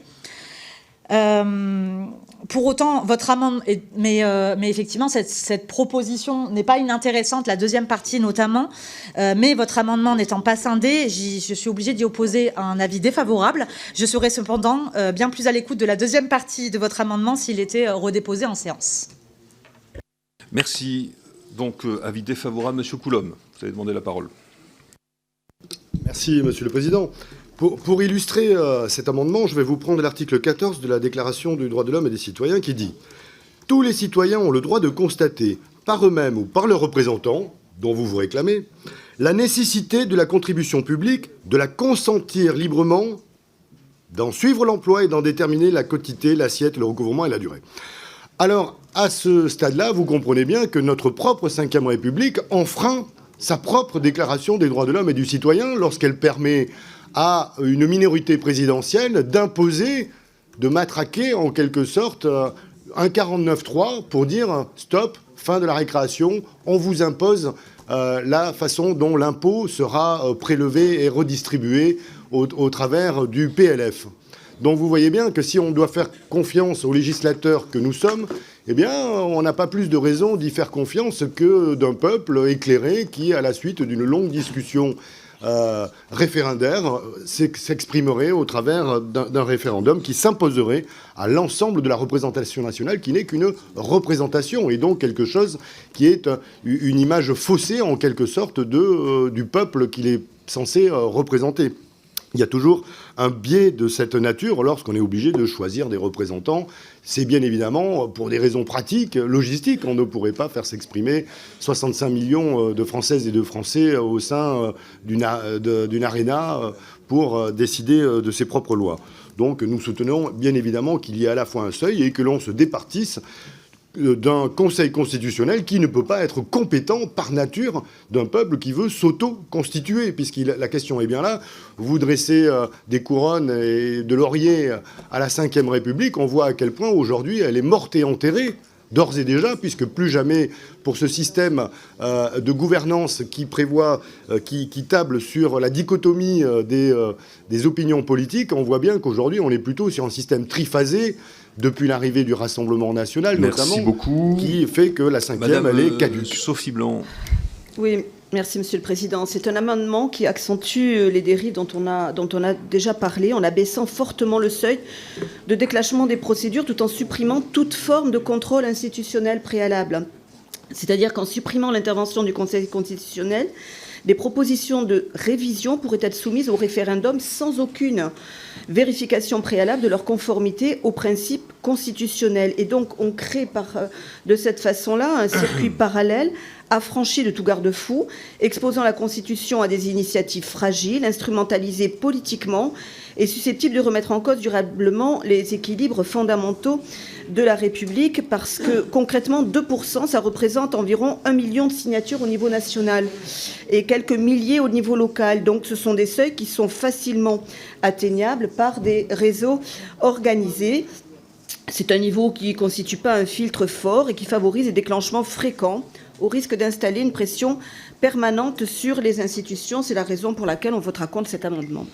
Pour autant, votre amendement, mais effectivement, cette proposition n'est pas inintéressante, la deuxième partie notamment, mais votre amendement n'étant pas scindé, je suis obligée d'y opposer un avis défavorable. Je serais cependant bien plus à l'écoute de la deuxième partie de votre amendement s'il était redéposé en séance. Merci. Donc, avis défavorable, Monsieur Coulombe. Vous avez demandé la parole. Merci, Monsieur le Président. Pour illustrer cet amendement, je vais vous prendre l'article 14 de la Déclaration des droits de l'homme et des citoyens qui dit « Tous les citoyens ont le droit de constater, par eux-mêmes ou par leurs représentants, dont vous vous réclamez, la nécessité de la contribution publique, de la consentir librement, d'en suivre l'emploi et d'en déterminer la quotité, l'assiette, le recouvrement et la durée. » Alors, à ce stade-là, vous comprenez bien que notre propre Ve République enfreint sa propre Déclaration des droits de l'homme et du citoyen lorsqu'elle permet à une minorité présidentielle d'imposer, de matraquer en quelque sorte un 49.3 pour dire stop, fin de la récréation, on vous impose la façon dont l'impôt sera prélevé et redistribué au travers du PLF. Donc vous voyez bien que si on doit faire confiance aux législateurs que nous sommes, eh bien, on n'a pas plus de raison d'y faire confiance que d'un peuple éclairé qui, à la suite d'une longue discussion référendaire, s'exprimerait au travers d'un référendum qui s'imposerait à l'ensemble de la représentation nationale, qui n'est qu'une représentation, et donc quelque chose qui est une image faussée, en quelque sorte, du peuple qu'il est censé représenter. Il y a toujours un biais de cette nature lorsqu'on est obligé de choisir des représentants. C'est bien évidemment pour des raisons pratiques, logistiques. On ne pourrait pas faire s'exprimer 65 millions de Françaises et de Français au sein d'une aréna pour décider de ses propres lois. Donc nous soutenons bien évidemment qu'il y ait à la fois un seuil et que l'on se départisse d'un Conseil constitutionnel qui ne peut pas être compétent par nature d'un peuple qui veut s'auto-constituer, puisque la question est bien là. Vous dressez des couronnes et de lauriers à la Ve République, on voit à quel point aujourd'hui elle est morte et enterrée, d'ores et déjà, puisque plus jamais, pour ce système de gouvernance qui prévoit, qui table sur la dichotomie des opinions politiques, on voit bien qu'aujourd'hui on est plutôt sur un système triphasé, depuis l'arrivée du Rassemblement national, Merci notamment, beaucoup. Qui fait que la 5e, elle est caduque. Sophie Blanc. Oui, Merci, Monsieur le Président. C'est un amendement qui accentue les dérives dont on a déjà parlé, en abaissant fortement le seuil de déclenchement des procédures tout en supprimant toute forme de contrôle institutionnel préalable. C'est-à-dire qu'en supprimant l'intervention du Conseil constitutionnel, des propositions de révision pourraient être soumises au référendum sans aucune vérification préalable de leur conformité aux principes constitutionnels. Et donc, on crée de cette façon-là un circuit parallèle affranchi de tout garde-fou, exposant la Constitution à des initiatives fragiles, instrumentalisées politiquement et susceptibles de remettre en cause durablement les équilibres fondamentaux de la République, parce que concrètement, 2%, ça représente environ 1 million de signatures au niveau national et quelques milliers au niveau local. Donc ce sont des seuils qui sont facilement atteignables par des réseaux organisés. C'est un niveau qui ne constitue pas un filtre fort et qui favorise les déclenchements fréquents, au risque d'installer une pression permanente sur les institutions. C'est la raison pour laquelle on votera contre cet amendement.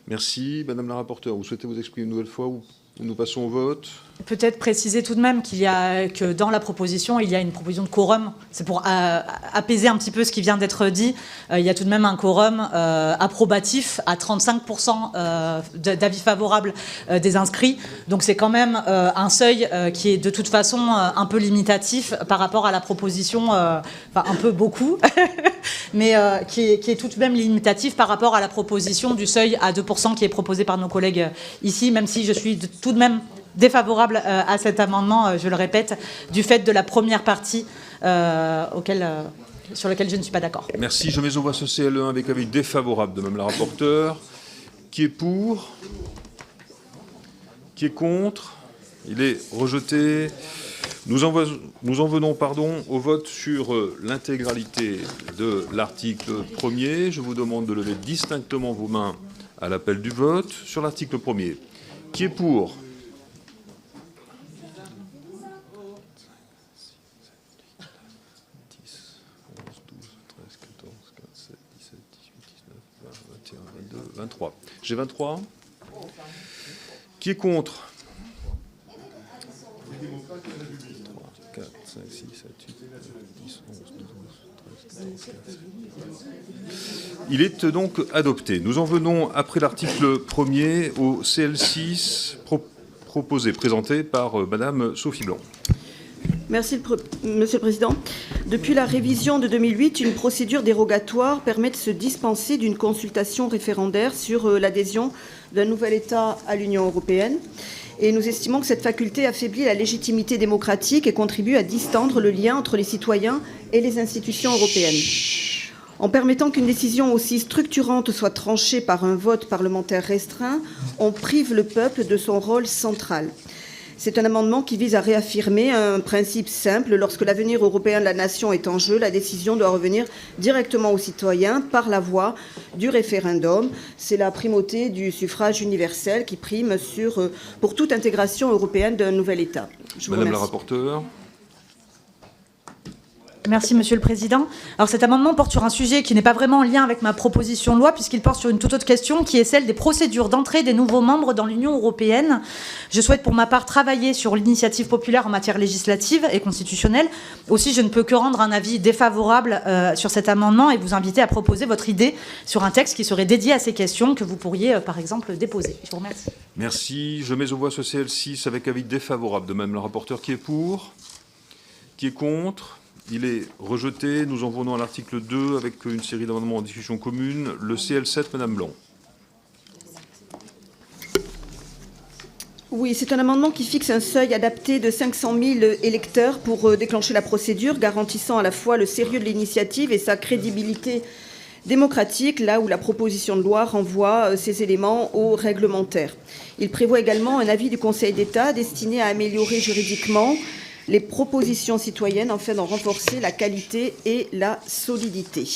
Merci. Madame la rapporteure, vous souhaitez vous exprimer une nouvelle fois ou nous passons au vote? Peut-être préciser tout de même que dans la proposition, il y a une proposition de quorum. C'est pour apaiser un petit peu ce qui vient d'être dit. Il y a tout de même un quorum approbatif à 35% d'avis favorables des inscrits. Donc c'est quand même un seuil qui est de toute façon un peu limitatif par rapport à la proposition, enfin un peu beaucoup, mais qui est tout de même limitatif par rapport à la proposition du seuil à 2% qui est proposé par nos collègues ici, même si je suis tout de même défavorable à cet amendement, je le répète, du fait de la première partie sur laquelle je ne suis pas d'accord. Merci. Je mets au voie ce CL1 avec avis défavorable de Mme la rapporteure. Qui est pour? Qui est contre? Il est rejeté. Nous en venons au vote sur l'intégralité de l'article 1er. Je vous demande de lever distinctement vos mains à l'appel du vote sur l'article 1er. Qui est pour? J'ai 23. Qui est contre? 3, 4, 5, 6, 7, 8, 9, 10, 11, 12, 13, 14, 15. Il est donc adopté. Nous en venons, après l'article 1er, au CL6 présenté par Madame Sophie Blanc. Merci, Monsieur le Président. Depuis la révision de 2008, une procédure dérogatoire permet de se dispenser d'une consultation référendaire sur l'adhésion d'un nouvel État à l'Union européenne. Et nous estimons que cette faculté affaiblit la légitimité démocratique et contribue à distendre le lien entre les citoyens et les institutions européennes. En permettant qu'une décision aussi structurante soit tranchée par un vote parlementaire restreint, on prive le peuple de son rôle central. C'est un amendement qui vise à réaffirmer un principe simple. Lorsque l'avenir européen de la nation est en jeu, la décision doit revenir directement aux citoyens par la voie du référendum. C'est la primauté du suffrage universel qui prime pour toute intégration européenne d'un nouvel État. Madame la rapporteure. Merci, Monsieur le Président. Alors cet amendement porte sur un sujet qui n'est pas vraiment en lien avec ma proposition de loi, puisqu'il porte sur une toute autre question, qui est celle des procédures d'entrée des nouveaux membres dans l'Union européenne. Je souhaite pour ma part travailler sur l'initiative populaire en matière législative et constitutionnelle. Aussi, je ne peux que rendre un avis défavorable sur cet amendement et vous inviter à proposer votre idée sur un texte qui serait dédié à ces questions que vous pourriez, par exemple, déposer. Je vous remercie. Merci. Je mets au voie ce CL6 avec avis défavorable de Madame la rapporteure. Qui est pour? Qui est contre? Il est rejeté. Nous en venons à l'article 2 avec une série d'amendements en discussion commune. Le CL7, Madame Blanc. Oui, c'est un amendement qui fixe un seuil adapté de 500 000 électeurs pour déclencher la procédure, garantissant à la fois le sérieux de l'initiative et sa crédibilité démocratique, là où la proposition de loi renvoie ces éléments au réglementaire. Il prévoit également un avis du Conseil d'État destiné à améliorer juridiquement les propositions citoyennes afin d'en renforcer la qualité et la solidité.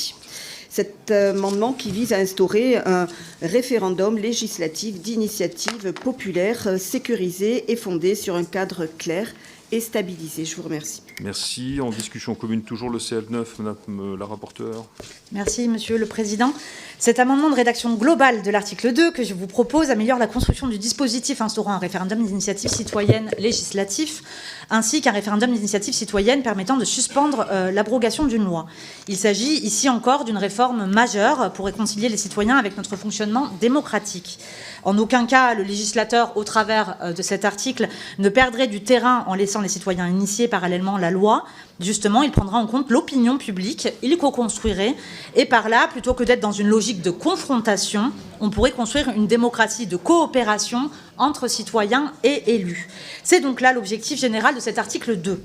Cet amendement qui vise à instaurer un référendum législatif d'initiative populaire sécurisé et fondé sur un cadre clair et stabilisé. Je vous remercie. Merci. En discussion commune, toujours le CL9, Madame la rapporteure. Merci, Monsieur le Président. Cet amendement de rédaction globale de l'article 2 que je vous propose améliore la construction du dispositif instaurant un référendum d'initiative citoyenne législatif ainsi qu'un référendum d'initiative citoyenne permettant de suspendre l'abrogation d'une loi. Il s'agit ici encore d'une réforme majeure pour réconcilier les citoyens avec notre fonctionnement démocratique. En aucun cas, le législateur, au travers de cet article, ne perdrait du terrain en laissant les citoyens initier parallèlement la loi. Justement, il prendra en compte l'opinion publique, il co-construirait, et par là, plutôt que d'être dans une logique de confrontation, on pourrait construire une démocratie de coopération entre citoyens et élus. C'est donc là l'objectif général de cet article 2.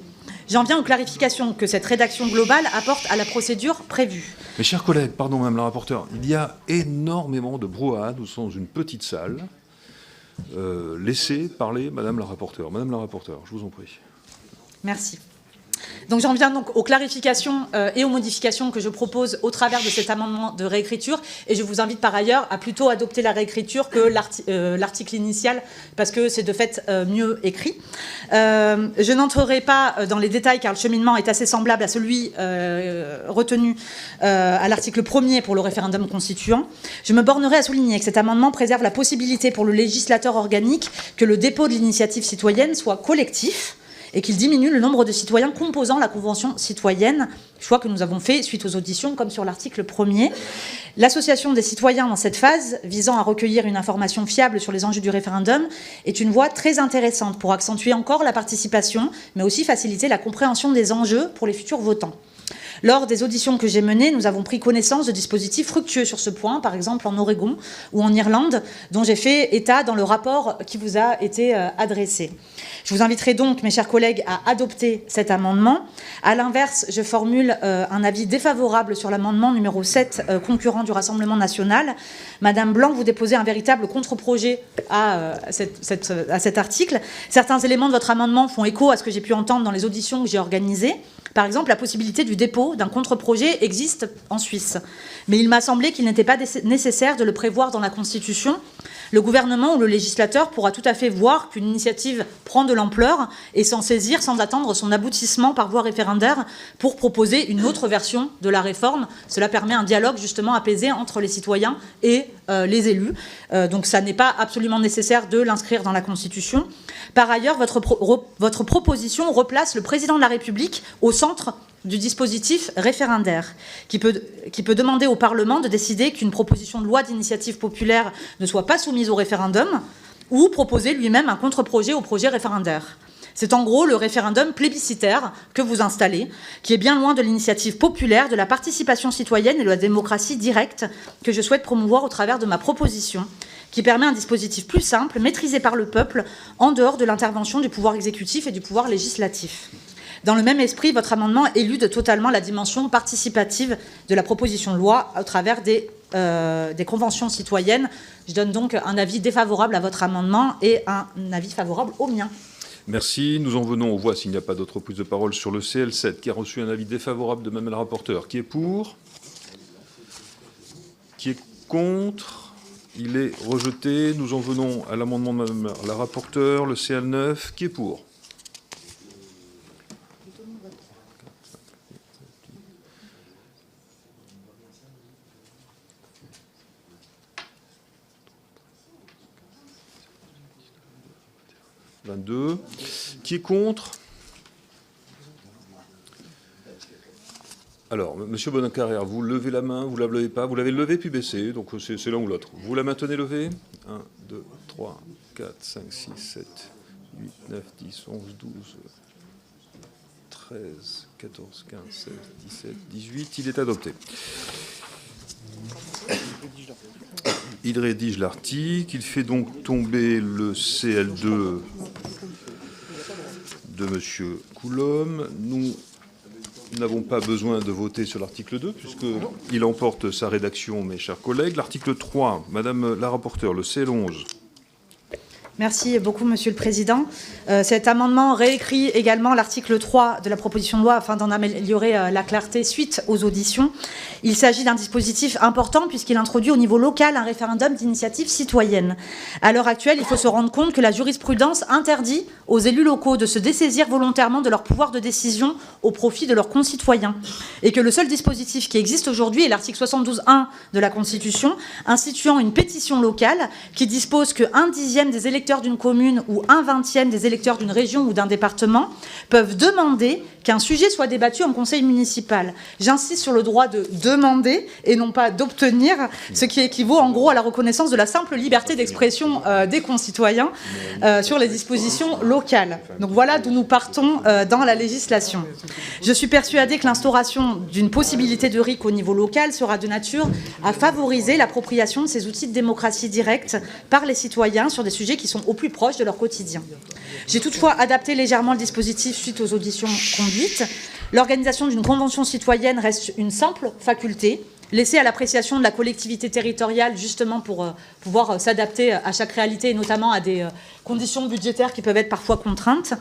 J'en viens aux clarifications que cette rédaction globale apporte à la procédure prévue. Mes chers collègues, pardon Madame la rapporteure, il y a énormément de brouhaha, nous sommes dans une petite salle. Laissez parler Madame la rapporteure. Madame la rapporteure, je vous en prie. Merci. Donc j'en viens donc aux clarifications et aux modifications que je propose au travers de cet amendement de réécriture, et je vous invite par ailleurs à plutôt adopter la réécriture que l'article initial, parce que c'est de fait mieux écrit. Je n'entrerai pas dans les détails car le cheminement est assez semblable à celui retenu à l'article 1er pour le référendum constituant. Je me bornerai à souligner que cet amendement préserve la possibilité pour le législateur organique que le dépôt de l'initiative citoyenne soit collectif, et qu'il diminue le nombre de citoyens composant la Convention citoyenne, choix que nous avons fait suite aux auditions, comme sur l'article 1er. L'association des citoyens dans cette phase, visant à recueillir une information fiable sur les enjeux du référendum, est une voie très intéressante pour accentuer encore la participation, mais aussi faciliter la compréhension des enjeux pour les futurs votants. Lors des auditions que j'ai menées, nous avons pris connaissance de dispositifs fructueux sur ce point, par exemple en Oregon ou en Irlande, dont j'ai fait état dans le rapport qui vous a été adressé. Je vous inviterai donc, mes chers collègues, à adopter cet amendement. À l'inverse, je formule un avis défavorable sur l'amendement numéro 7, concurrent du Rassemblement national. Madame Blanc, vous déposez un véritable contre-projet à cet article. Certains éléments de votre amendement font écho à ce que j'ai pu entendre dans les auditions que j'ai organisées. Par exemple, la possibilité du dépôt d'un contre-projet existe en Suisse. Mais il m'a semblé qu'il n'était pas nécessaire de le prévoir dans la Constitution. Le gouvernement ou le législateur pourra tout à fait voir qu'une initiative prend de l'ampleur et s'en saisir sans attendre son aboutissement par voie référendaire pour proposer une autre version de la réforme. Cela permet un dialogue justement apaisé entre les citoyens et les élus. Donc ça n'est pas absolument nécessaire de l'inscrire dans la Constitution. Par ailleurs, votre proposition replace le président de la République au centre du dispositif référendaire, qui peut demander au Parlement de décider qu'une proposition de loi d'initiative populaire ne soit pas soumise au référendum ou proposer lui-même un contre-projet au projet référendaire. C'est en gros le référendum plébiscitaire que vous installez, qui est bien loin de l'initiative populaire, de la participation citoyenne et de la démocratie directe que je souhaite promouvoir au travers de ma proposition, qui permet un dispositif plus simple, maîtrisé par le peuple, en dehors de l'intervention du pouvoir exécutif et du pouvoir législatif. Dans le même esprit, votre amendement élude totalement la dimension participative de la proposition de loi au travers des conventions citoyennes. Je donne donc un avis défavorable à votre amendement et un avis favorable au mien. Merci. Nous en venons aux voix s'il n'y a pas d'autres prises de parole sur le CL7 qui a reçu un avis défavorable de Mme la rapporteure. Qui est pour? Qui est contre? Il est rejeté. Nous en venons à l'amendement de Mme la rapporteure, le CL9. Qui est pour? Qui est contre? Alors, Monsieur Bonnecarrère, vous levez la main, vous ne la levez pas, vous l'avez levée puis baissée, donc c'est l'un ou l'autre. Vous la maintenez levée? 1, 2, 3, 4, 5, 6, 7, 8, 9, 10, 11, 12, 13, 14, 15, 16, 17, 18, il est adopté. Il rédige l'article, il fait donc tomber le CL2 de M. Coulombe. Nous n'avons pas besoin de voter sur l'article 2, puisqu'il emporte sa rédaction, mes chers collègues. L'article 3, Madame la rapporteure, le CL11. Merci beaucoup, Monsieur le Président. Cet amendement réécrit également l'article 3 de la proposition de loi afin d'en améliorer la clarté suite aux auditions. Il s'agit d'un dispositif important puisqu'il introduit au niveau local un référendum d'initiative citoyenne. À l'heure actuelle, il faut se rendre compte que la jurisprudence interdit aux élus locaux de se dessaisir volontairement de leur pouvoir de décision au profit de leurs concitoyens. Et que le seul dispositif qui existe aujourd'hui est l'article 72.1 de la Constitution, instituant une pétition locale qui dispose que 1/10 des électeurs électeurs d'une commune ou 1/20 des électeurs d'une région ou d'un département peuvent demander qu'un sujet soit débattu en conseil municipal. J'insiste sur le droit de demander et non pas d'obtenir, ce qui équivaut en gros à la reconnaissance de la simple liberté d'expression des concitoyens sur les dispositions locales. Donc voilà d'où nous partons dans la législation. Je suis persuadée que l'instauration d'une possibilité de RIC au niveau local sera de nature à favoriser l'appropriation de ces outils de démocratie directe par les citoyens sur des sujets qui sont au plus proches de leur quotidien. J'ai toutefois adapté légèrement le dispositif suite aux auditions conduites. L'organisation d'une convention citoyenne reste une simple faculté, laissée à l'appréciation de la collectivité territoriale, justement pour pouvoir s'adapter à chaque réalité, et notamment à des conditions budgétaires qui peuvent être parfois contraintes.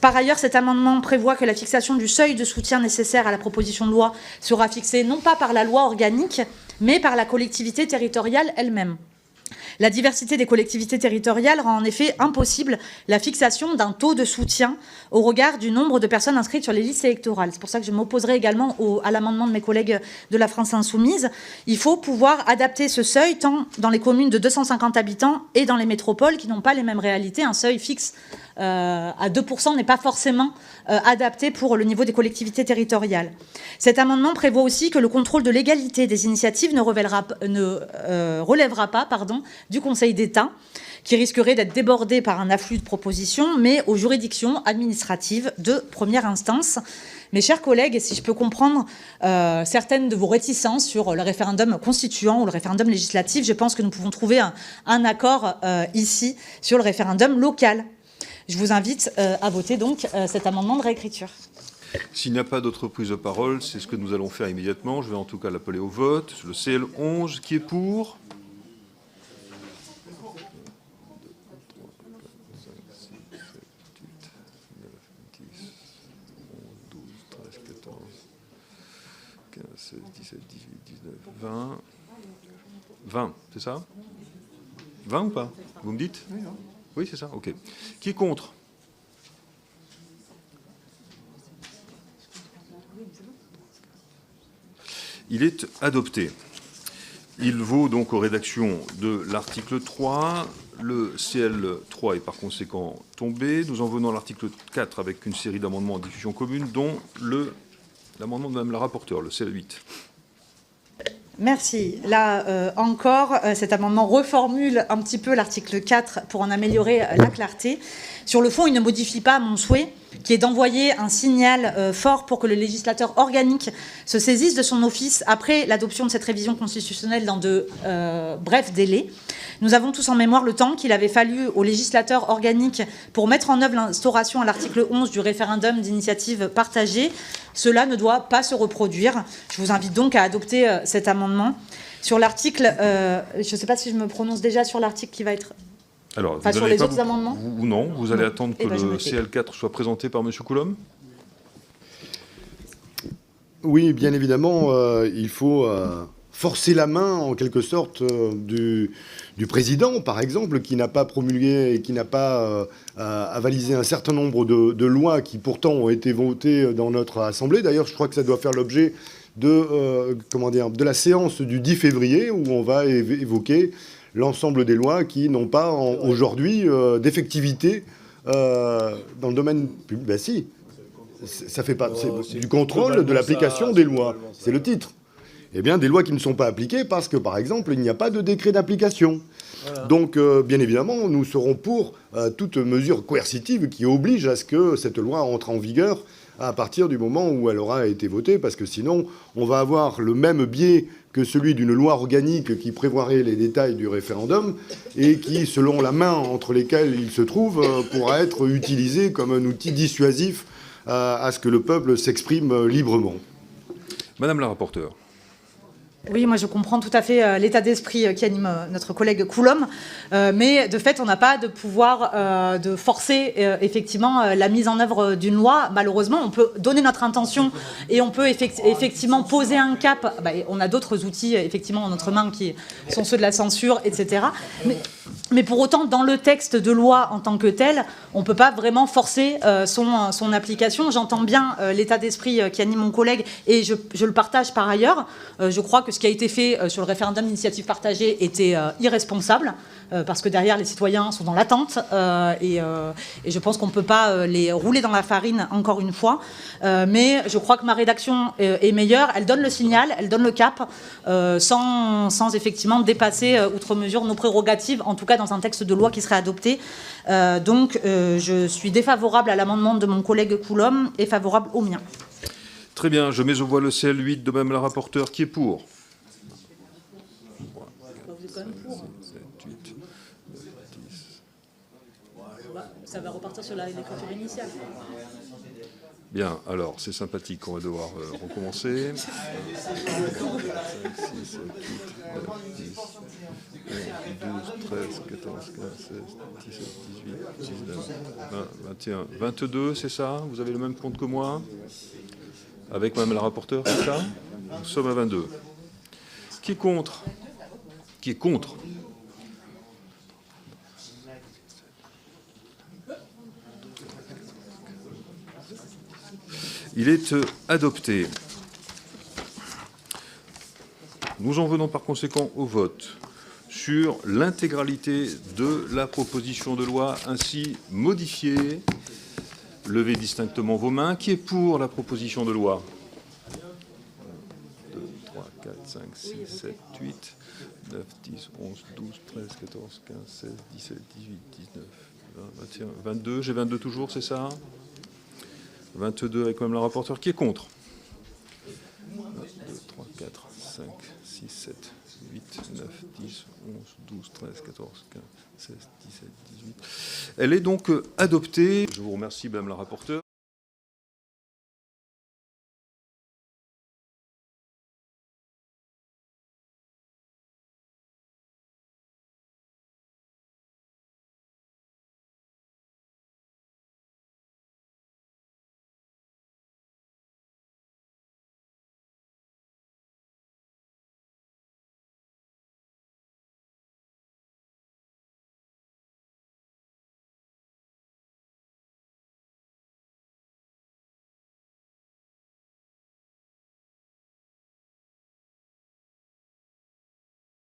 Par ailleurs, cet amendement prévoit que la fixation du seuil de soutien nécessaire à la proposition de loi sera fixée non pas par la loi organique, mais par la collectivité territoriale elle-même. La diversité des collectivités territoriales rend en effet impossible la fixation d'un taux de soutien au regard du nombre de personnes inscrites sur les listes électorales. C'est pour ça que je m'opposerai également à l'amendement de mes collègues de la France Insoumise. Il faut pouvoir adapter ce seuil tant dans les communes de 250 habitants et dans les métropoles qui n'ont pas les mêmes réalités. Un seuil fixe à 2% n'est pas forcément adapté pour le niveau des collectivités territoriales. Cet amendement prévoit aussi que le contrôle de légalité des initiatives ne relèvera pas du Conseil d'État, qui risquerait d'être débordé par un afflux de propositions, mais aux juridictions administratives de première instance. Mes chers collègues, et si je peux comprendre certaines de vos réticences sur le référendum constituant ou le référendum législatif, je pense que nous pouvons trouver un accord ici sur le référendum local. Je vous invite à voter donc cet amendement de réécriture. S'il n'y a pas d'autre prise de parole, c'est ce que nous allons faire immédiatement. Je vais en tout cas l'appeler au vote. Le CL11, qui est pour ? 16, 17, 18, 19, 20. 20, c'est ça ? 20 ou pas ? Vous me dites ? Oui, c'est ça ? Ok. Qui est contre ? Il est adopté. Il vaut donc aux rédactions de l'article 3. Le CL3 est par conséquent tombé. Nous en venons à l'article 4 avec une série d'amendements en diffusion commune, dont l'amendement de Mme la rapporteure, le CL8. Merci. Là encore, cet amendement reformule un petit peu l'article 4 pour en améliorer la clarté. Sur le fond, il ne modifie pas mon souhait, qui est d'envoyer un signal fort pour que le législateur organique se saisisse de son office après l'adoption de cette révision constitutionnelle dans de brefs délais. Nous avons tous en mémoire le temps qu'il avait fallu au législateur organique pour mettre en œuvre l'instauration à l'article 11 du référendum d'initiative partagée. Cela ne doit pas se reproduire. Je vous invite donc à adopter cet amendement. Sur l'article, je ne sais pas si je me prononce déjà sur l'article qui va être... Alors, enfin, sur les autres amendements ou non, vous allez attendre que le tais. CL4 soit présenté par M. Coulombe ? Oui, bien évidemment, il faut forcer la main, en quelque sorte, du président, par exemple, qui n'a pas promulgué et qui n'a pas avalisé un certain nombre de lois qui, pourtant, ont été votées dans notre Assemblée. D'ailleurs, je crois que ça doit faire l'objet de la séance du 10 février, où on va évoquer l'ensemble des lois qui n'ont pas aujourd'hui d'effectivité dans le domaine public. Ben si, ça fait pas c'est du contrôle de l'application des lois. C'est le titre. Eh bien, des lois qui ne sont pas appliquées parce que, par exemple, il n'y a pas de décret d'application. Voilà. Donc, bien évidemment, nous serons pour toute mesure coercitive qui oblige à ce que cette loi entre en vigueur à partir du moment où elle aura été votée, parce que sinon, on va avoir le même biais que celui d'une loi organique qui prévoirait les détails du référendum et qui, selon la main entre lesquelles il se trouve, pourra être utilisé comme un outil dissuasif à ce que le peuple s'exprime librement. Madame la rapporteure. Oui, moi je comprends tout à fait l'état d'esprit qui anime notre collègue Coulombe, mais de fait on n'a pas de pouvoir de forcer effectivement la mise en œuvre d'une loi. Malheureusement, on peut donner notre intention et on peut effectivement poser un cap. On a d'autres outils effectivement en notre main qui sont ceux de la censure, etc. Mais pour autant, dans le texte de loi en tant que tel, on ne peut pas vraiment forcer son application. J'entends bien l'état d'esprit qui anime mon collègue et je le partage par ailleurs. Je crois que ce qui a été fait sur le référendum d'initiative partagée était irresponsable. parce que derrière, les citoyens sont dans l'attente, et je pense qu'on ne peut pas les rouler dans la farine, encore une fois. Mais je crois que ma rédaction est meilleure. Elle donne le signal, elle donne le cap, sans effectivement dépasser outre mesure nos prérogatives, en tout cas dans un texte de loi qui serait adopté. Donc, je suis défavorable à l'amendement de mon collègue Coulombe et favorable au mien. Très bien, je mets au voie le CL8 de Mme la rapporteure. Qui est pour? 3, 4, 5, 6, 7, 8, 9, 10. Ça va repartir sur l'écriture initiale. Bien, alors, c'est sympathique, on va devoir recommencer. 5, 6, 7, 8, 9, 10, 11, 12, 13, 14, 15, 16, 17, 18, 19, 20, 21, 22, c'est ça? Vous avez le même compte que moi? Avec Mme la rapporteure, c'est ça? Nous sommes à 22. Qui est contre? Qui est contre? Il est adopté. Nous en venons par conséquent au vote sur l'intégralité de la proposition de loi ainsi modifiée. Levez distinctement vos mains. Qui est pour la proposition de loi? 1, 2, 3, 4, 5, 6, 7, 8, 9, 10, 11, 12, 13, 14, 15, 16, 17, 18, 19, 20, 21, 22. J'ai 22 toujours, c'est ça? 22 avec Mme la rapporteure. Qui est contre? 1, 2, 3, 4, 5, 6, 7, 8, 9, 10, 11, 12, 13, 14, 15, 16, 17, 18. Elle est donc adoptée. Je vous remercie, Mme la rapporteure.